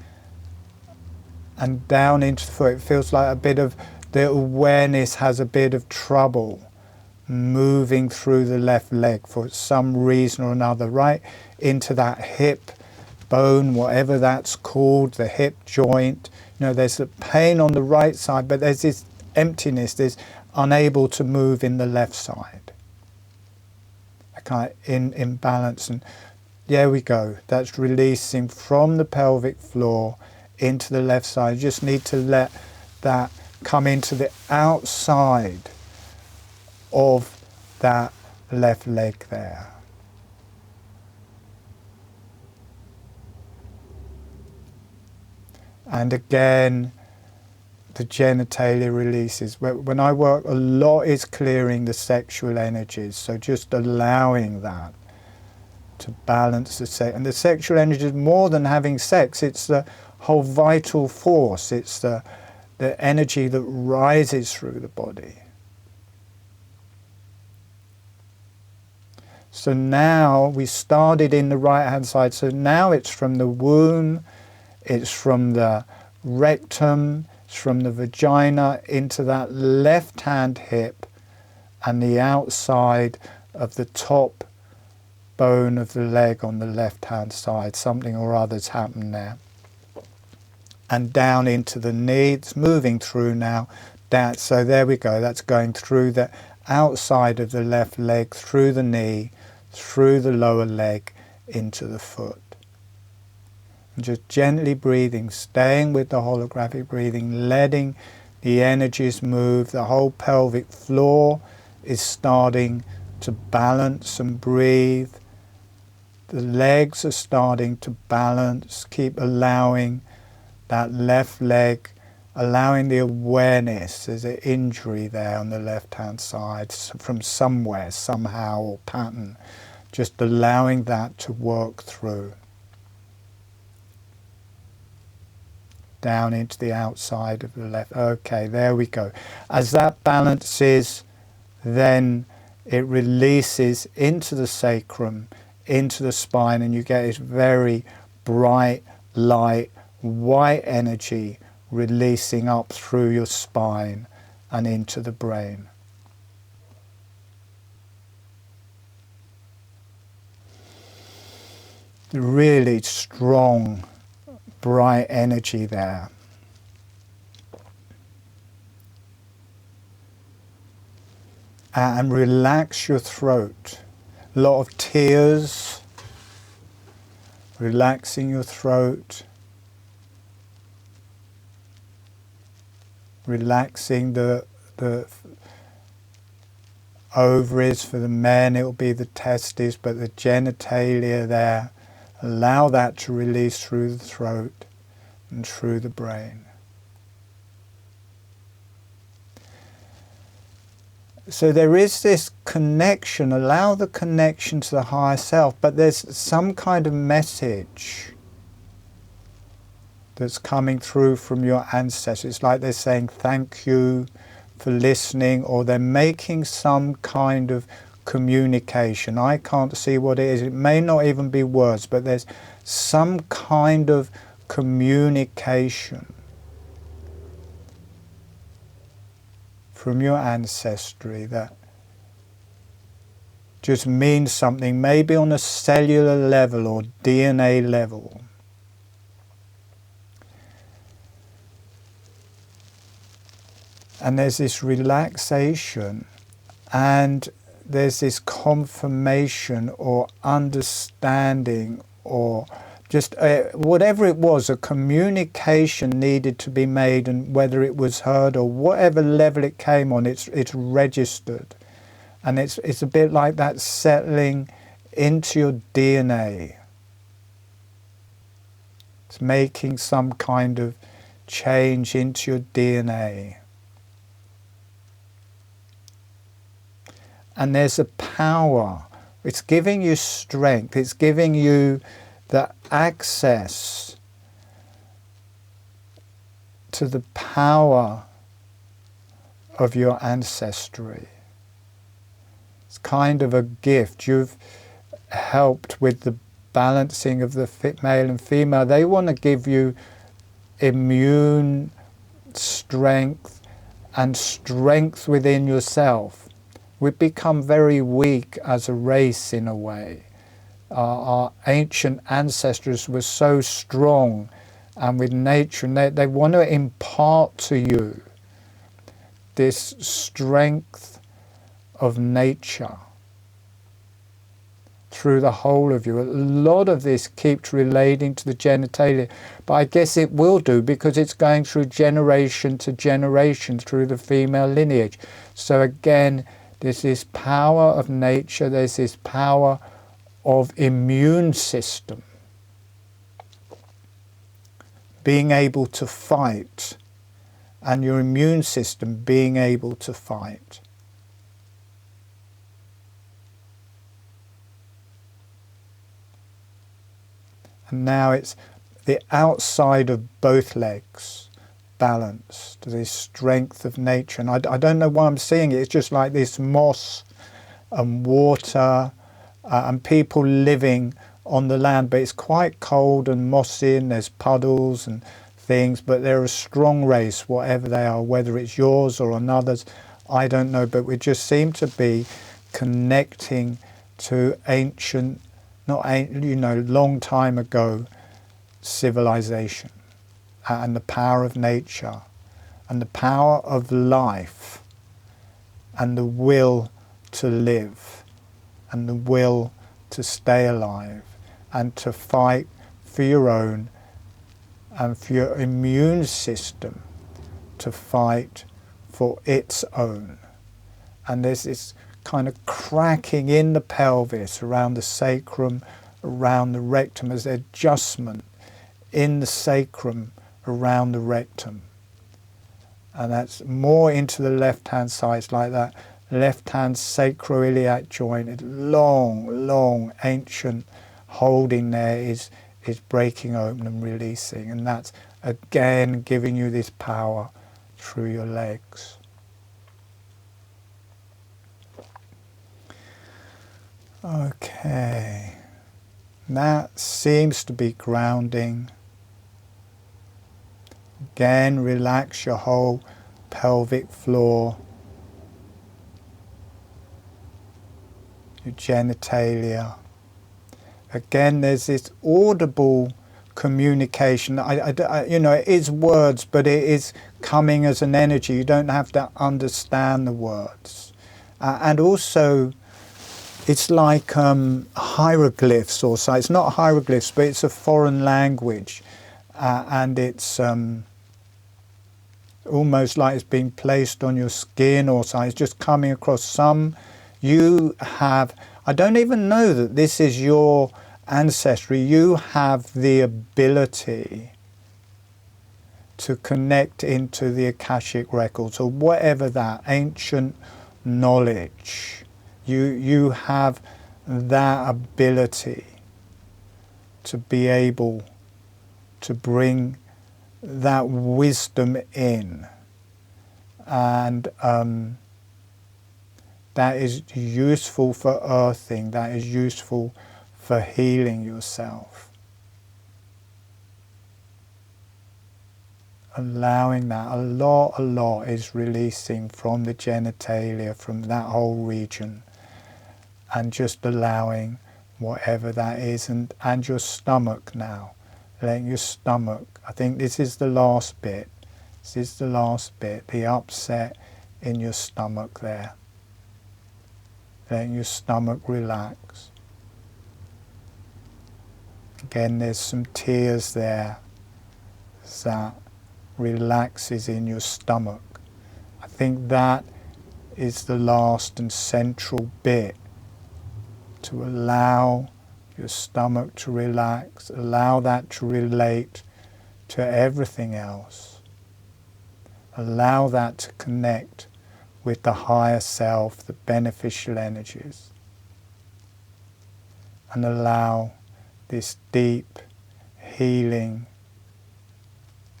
and down into the foot. It feels like a bit of the awareness has a bit of trouble moving through the left leg for some reason or another, right into that hip bone, whatever that's called, the hip joint. You know, there's the pain on the right side, but there's this emptiness, this unable to move in the left side. Okay, in balance, and there we go. That's releasing from the pelvic floor into the left side. You just need to let that come into the outside of that left leg there. And again, the genitalia releases. When I work, a lot is clearing the sexual energies, so just allowing that to balance the sex. And the sexual energy is more than having sex, it's the whole vital force, it's the energy that rises through the body. So now we started in the right hand side, so now it's from the womb, it's from the rectum, it's from the vagina into that left hand hip and the outside of the top bone of the leg on the left hand side. Something or other's happened there. And down into the knee, it's moving through now. Down, so there we go, that's going through the outside of the left leg, through the knee, through the lower leg, into the foot. And just gently breathing, staying with the holographic breathing, letting the energies move. The whole pelvic floor is starting to balance and breathe. The legs are starting to balance. Keep allowing that left leg, allowing the awareness. There's an injury there on the left hand side from somewhere, somehow, or pattern. Just allowing that to work through. Down into the outside of the left. Okay, there we go. As that balances, then it releases into the sacrum, into the spine, and you get this very bright, light, white energy releasing up through your spine and into the brain. Really strong, bright energy there. And relax your throat. A lot of tears, relaxing your throat, relaxing the ovaries. For the men it will be the testes, but the genitalia there, allow that to release through the throat and through the brain. So there is this connection, allow the connection to the higher self, but there's some kind of message that's coming through from your ancestors. It's like they're saying thank you for listening, or they're making some kind of communication. I can't see what it is. It may not even be words, but there's some kind of communication from your ancestry that just means something, maybe on a cellular level or DNA level. And there's this relaxation, and there's this confirmation or understanding, or just whatever it was, a communication needed to be made, and whether it was heard or whatever level it came on, it's registered. And it's a bit like that settling into your DNA. It's making some kind of change into your DNA. And there's a power. It's giving you strength. It's giving you the access to the power of your ancestry. It's kind of a gift. You've helped with the balancing of the fit male and female. They want to give you immune strength and strength within yourself. We've become very weak as a race in a way. Our ancient ancestors were so strong, and with nature, and they want to impart to you this strength of nature through the whole of you. A lot of this keeps relating to the genitalia, but I guess it will do because it's going through generation to generation through the female lineage. So again, there's this power of nature, there's this power of immune system being able to fight, and your immune system being able to fight. And now it's the outside of both legs balanced, this strength of nature. And I don't know why I'm seeing it. It's just like this moss and water and people living on the land. But it's quite cold and mossy and there's puddles and things. But they're a strong race, whatever they are, whether it's yours or another's, I don't know. But we just seem to be connecting to ancient, long time ago civilization, and the power of nature and the power of life and the will to live and the will to stay alive and to fight for your own and for your immune system to fight for its own. And there's this kind of cracking in the pelvis, around the sacrum, around the rectum, as adjustment in the sacrum, around the rectum. And that's more into the left-hand side. It's like that left-hand sacroiliac joint, it's long, ancient holding there is breaking open and releasing. And that's, again, giving you this power through your legs. Okay, that seems to be grounding. Again, relax your whole pelvic floor, your genitalia. Again, there's this audible communication. It is words, but it is coming as an energy. You don't have to understand the words. And also, it's like hieroglyphs or so. It's not hieroglyphs, but it's a foreign language. And it's almost like it's being placed on your skin or so. It's just coming across some. You have, I don't even know that this is your ancestry. You have the ability to connect into the Akashic records or whatever that ancient knowledge. You have that ability to be able to bring that wisdom in, and that is useful for earthing, that is useful for healing yourself. Allowing that, a lot is releasing from the genitalia, from that whole region, and just allowing whatever that is, and your stomach now. Letting your stomach, I think this is the last bit. This is the last bit, the upset in your stomach there. Letting your stomach relax. Again, there's some tears there that relaxes in your stomach. I think that is the last and central bit, to allow your stomach to relax, allow that to relate to everything else. Allow that to connect with the higher self, the beneficial energies. And allow this deep healing.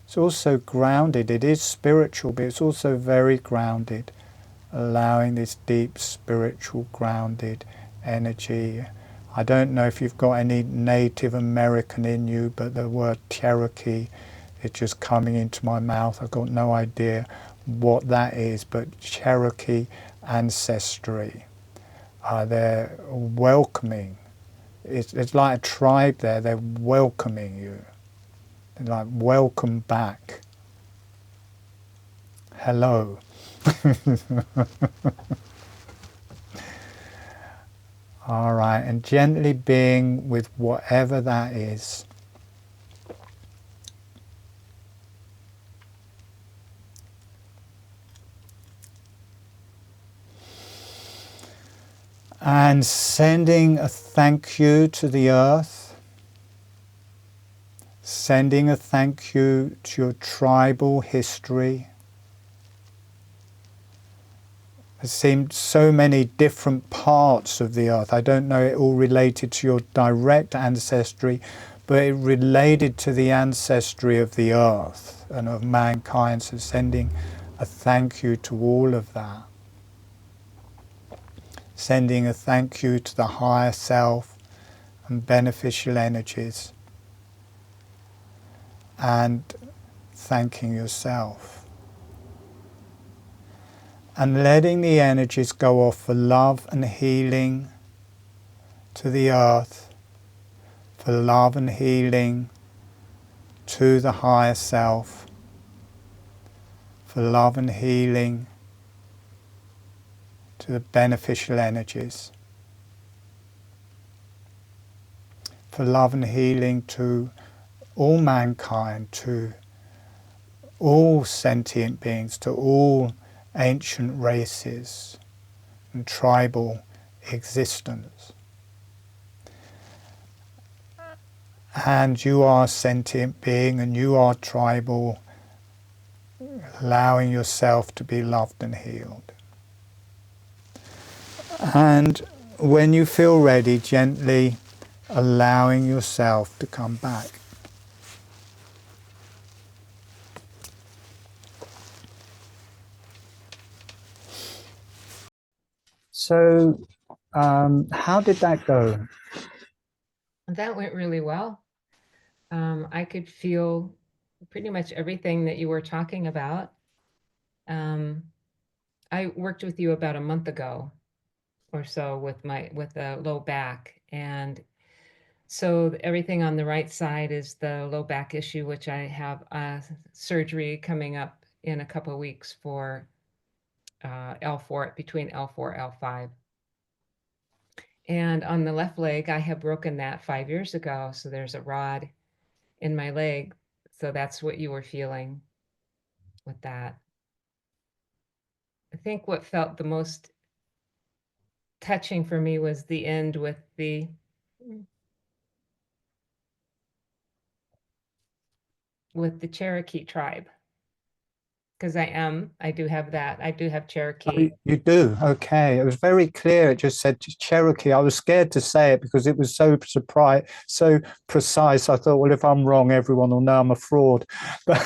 It's also grounded, it is spiritual, but it's also very grounded. Allowing this deep spiritual grounded energy. I don't know if you've got any Native American in you, but the word Cherokee is just coming into my mouth. I've got no idea what that is, but Cherokee ancestry. They're welcoming. It's like a tribe there. They're welcoming you. They're like, welcome back. Hello. All right, and gently being with whatever that is. And sending a thank you to the earth, sending a thank you to your tribal history. There seemed so many different parts of the earth. I don't know it all related to your direct ancestry, but it related to the ancestry of the earth and of mankind. So sending a thank you to all of that. Sending a thank you to the higher self and beneficial energies, and thanking yourself. And letting the energies go off for love and healing to the earth, for love and healing to the higher self, for love and healing to the beneficial energies, for love and healing to all mankind, to all sentient beings, to all ancient races and tribal existence. And you are a sentient being and you are tribal, allowing yourself to be loved and healed. And when you feel ready, gently allowing yourself to come back. So, how did that go? That went really well. I could feel pretty much everything that you were talking about. I worked with you about a month ago or so with the low back, and so everything on the right side is the low back issue, which I have surgery coming up in a couple of weeks for L4, between L4 L5. And on the left leg, I have broken that 5 years ago. So there's a rod in my leg. So that's what you were feeling with that. I think what felt the most touching for me was the end with the Cherokee tribe. Because I do have that. I do have Cherokee. Oh, you do? Okay. It was very clear. It just said Cherokee. I was scared to say it because it was so so precise. I thought, well, if I'm wrong, everyone will know I'm a fraud. But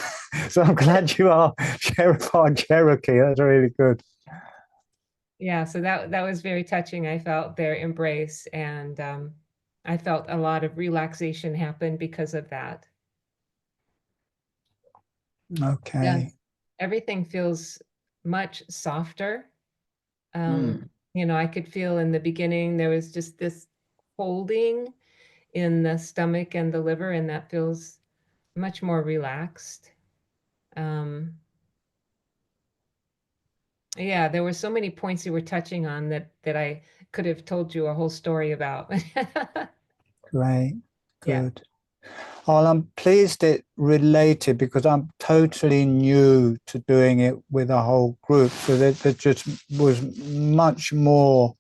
so I'm glad you are Cherokee. That's really good. Yeah, so that was very touching. I felt their embrace, and I felt a lot of relaxation happen because of that. Okay. Yes, everything feels much softer. You know, I could feel in the beginning there was just this holding in the stomach and the liver, and that feels much more relaxed. Yeah, there were so many points you were touching on that I could have told you a whole story about. Great. Yeah. Good. Well, I'm pleased it related because I'm totally new to doing it with a whole group. So there just was much more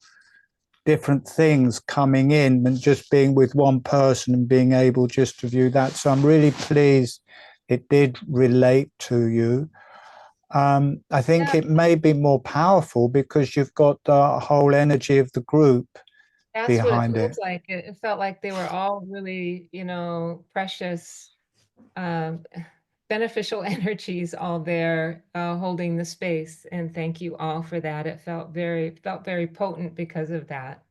different things coming in than just being with one person and being able just to view that. So I'm really pleased it did relate to you. I think it may be more powerful because you've got the whole energy of the group That's what it behind feels it. like. It felt like they were all really, you know, precious, um, beneficial energies all there, holding the space. And thank you all for that. It felt very potent because of that.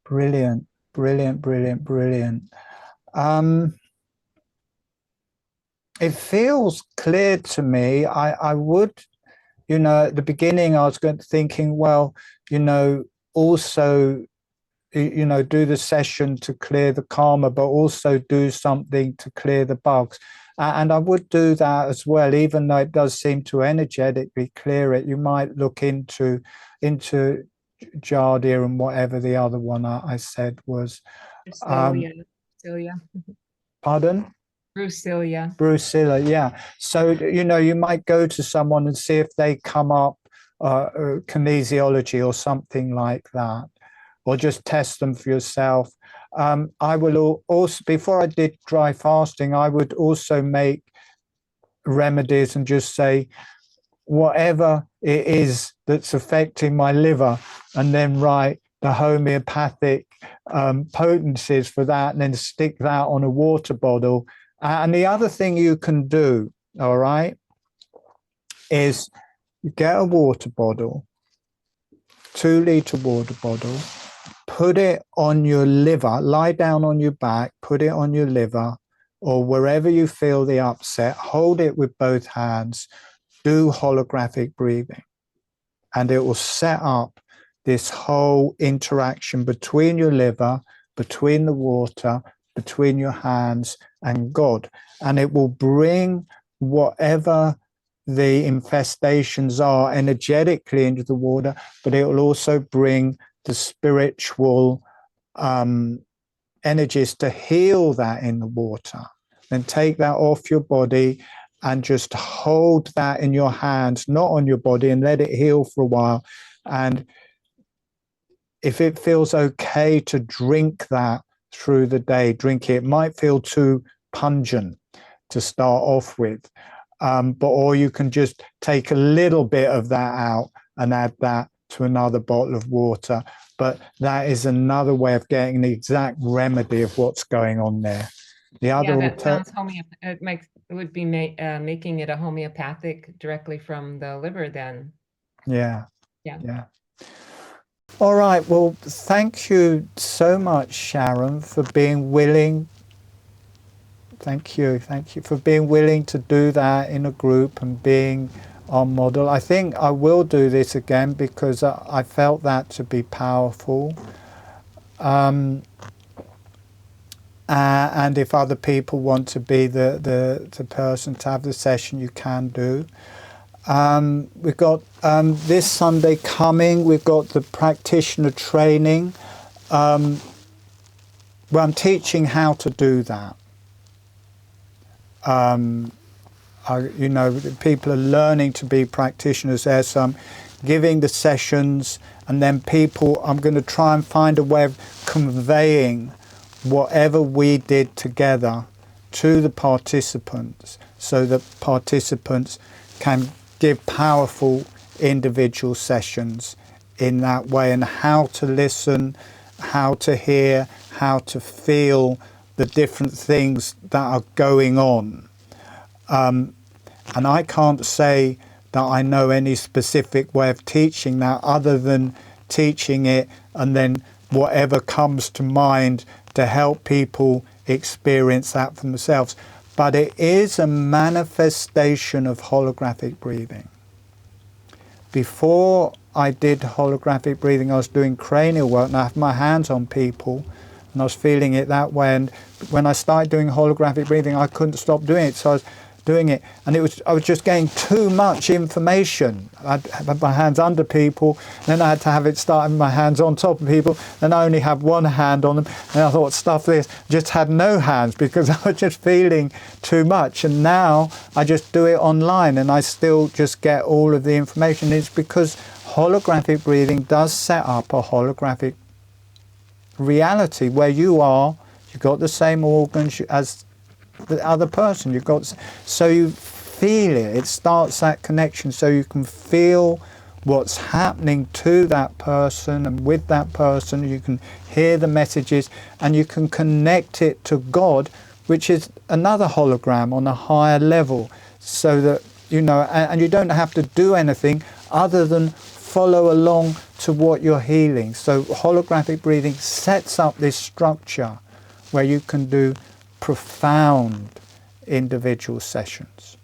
Brilliant, brilliant, brilliant, brilliant. It feels clear to me. I would, at the beginning I was thinking, well, also you know, do the session to clear the karma, but also do something to clear the bugs. And I would do that as well, even though it does seem to energetically clear it. You might look into Jardia and whatever the other one I said was. Brucilia. Pardon? Brucilia. Brucilla, yeah. So, you know, you might go to someone and see if they come up kinesiology or something like that, or just test them for yourself. I will also, before I did dry fasting, I would also make remedies and just say, whatever it is that's affecting my liver, and then write the homeopathic potencies for that, and then stick that on a water bottle. And the other thing you can do, all right, is you get a water bottle, 2-liter water bottle, put it on your liver, lie down on your back, put it on your liver, or wherever you feel the upset, hold it with both hands, do holographic breathing, and it will set up this whole interaction between your liver, between the water, between your hands and God. And it will bring whatever the infestations are energetically into the water, but it will also bring the spiritual energies to heal that in the water. Then take that off your body and just hold that in your hands, not on your body, and let it heal for a while. And if it feels okay to drink that through the day, drink it. It might feel too pungent to start off with, or you can just take a little bit of that out and add that to another bottle of water. But that is another way of getting the exact remedy of what's going on there. The other, yeah, that sounds it would be making it a homeopathic directly from the liver then. Yeah. All right. Well, thank you so much, Sharon, for being willing. Thank you for being willing to do that in a group and being our model. I think I will do this again because I felt that to be powerful. And if other people want to be the person to have the session, you can do. We've got this Sunday coming, we've got the practitioner training, where I'm teaching how to do that. You know, people are learning to be practitioners there, so I'm giving the sessions, and then I'm going to try and find a way of conveying whatever we did together to the participants, so that participants can give powerful individual sessions in that way, and how to listen, how to hear, how to feel the different things that are going on. And I can't say that I know any specific way of teaching that other than teaching it and then whatever comes to mind to help people experience that for themselves. But it is a manifestation of holographic breathing. Before I did holographic breathing, I was doing cranial work, and I had my hands on people, and I was feeling it that way. And when I started doing holographic breathing, I couldn't stop doing it. So I was doing it, and I was just getting too much information. I'd have my hands under people, then I had to have it start with my hands on top of people, then I only have one hand on them, and I thought, stuff this, just had no hands because I was just feeling too much. And now I just do it online, and I still just get all of the information. It's because holographic breathing does set up a holographic reality where you've got the same organs as the other person, so you feel it. It starts that connection, so you can feel what's happening to that person and with that person. You can hear the messages, and you can connect it to God, which is another hologram on a higher level, so that and you don't have to do anything other than follow along to what you're healing. So holographic breathing sets up this structure where you can do profound individual sessions.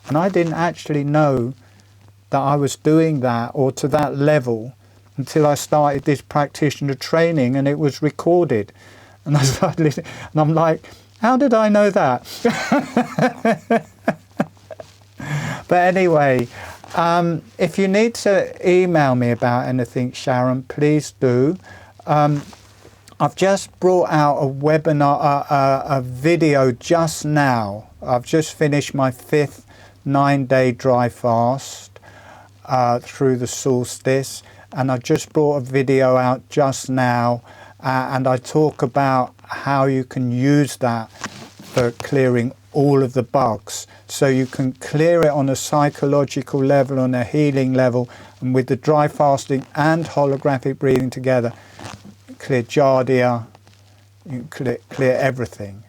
And I didn't actually know that I was doing that, or to that level, until I started this practitioner training, and it was recorded. And I started listening, and I'm like, how did I know that? But anyway, if you need to email me about anything, Sharon, please do. I've just brought out a webinar, a video just now. I've just finished my 5th 9-day dry fast through the solstice, and I just brought a video out just now, and I talk about how you can use that for clearing all of the bugs. So you can clear it on a psychological level, on a healing level, and with the dry fasting and holographic breathing together, clear giardia, you clear everything.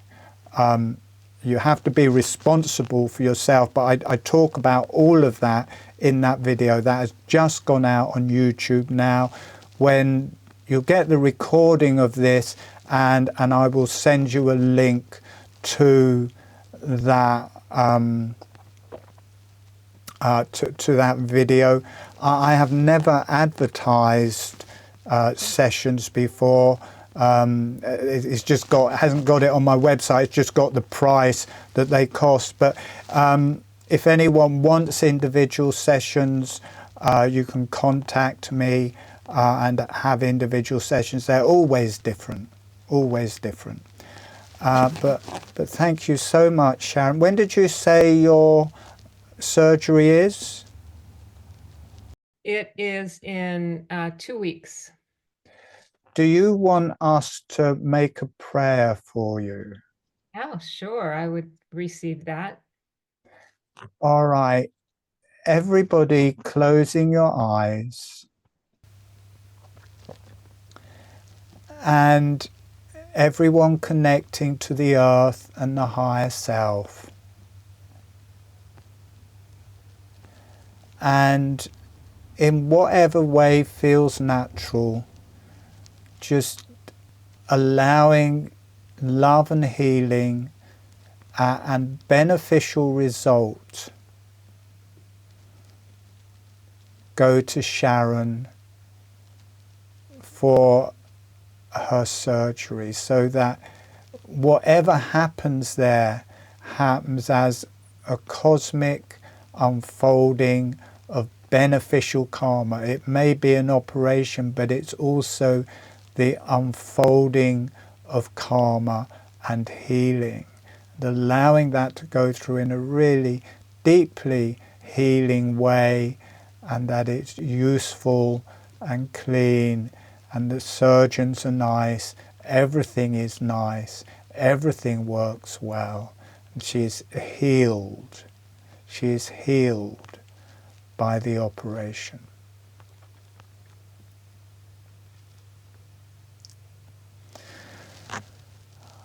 You have to be responsible for yourself, but I talk about all of that in that video that has just gone out on YouTube now. When you'll get the recording of this, and I will send you a link to that to that video. I have never advertised sessions before. It's just hasn't got it on my website. It's just got the price that they cost. But if anyone wants individual sessions, you can contact me and have individual sessions. They're always different, always different. But thank you so much, Sharon. When did you say your surgery is? It is in 2 weeks. Do you want us to make a prayer for you? Oh, sure. I would receive that. All right. Everybody closing your eyes. And everyone connecting to the earth and the higher self. And in whatever way feels natural, just allowing love and healing and beneficial result go to Sharon for her surgery, so that whatever happens there happens as a cosmic unfolding of beneficial karma. It may be an operation, but it's also the unfolding of karma and healing, and allowing that to go through in a really deeply healing way, and that it's useful and clean, and the surgeons are nice, everything is nice, everything works well, and she is healed. She is healed by the operation.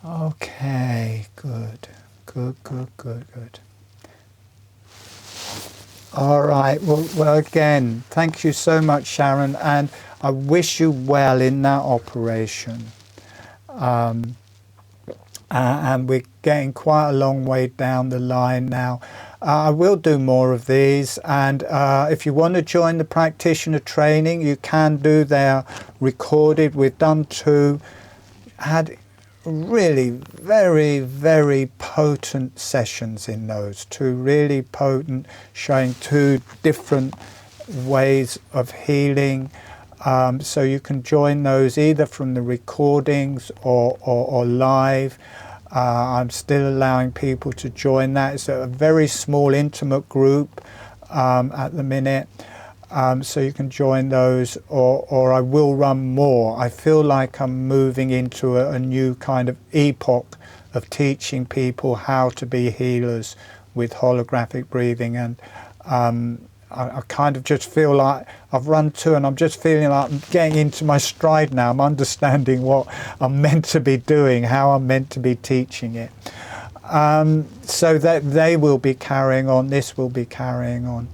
Okay, good. All right, well again, thank you so much, Sharon, and I wish you well in that operation. And we're getting quite a long way down the line now. I will do more of these, and if you want to join the practitioner training, you can do. They're recorded. We've done 2, had really very, very potent sessions in those, 2 really potent, showing 2 different ways of healing. So you can join those either from the recordings or live. I'm still allowing people to join that. It's a very small, intimate group at the minute. So you can join those, or I will run more. I feel like I'm moving into a new kind of epoch of teaching people how to be healers with holographic breathing. And I kind of just feel like I've run 2, and I'm just feeling like I'm getting into my stride now. I'm understanding what I'm meant to be doing, how I'm meant to be teaching it. So that they will be carrying on, this will be carrying on.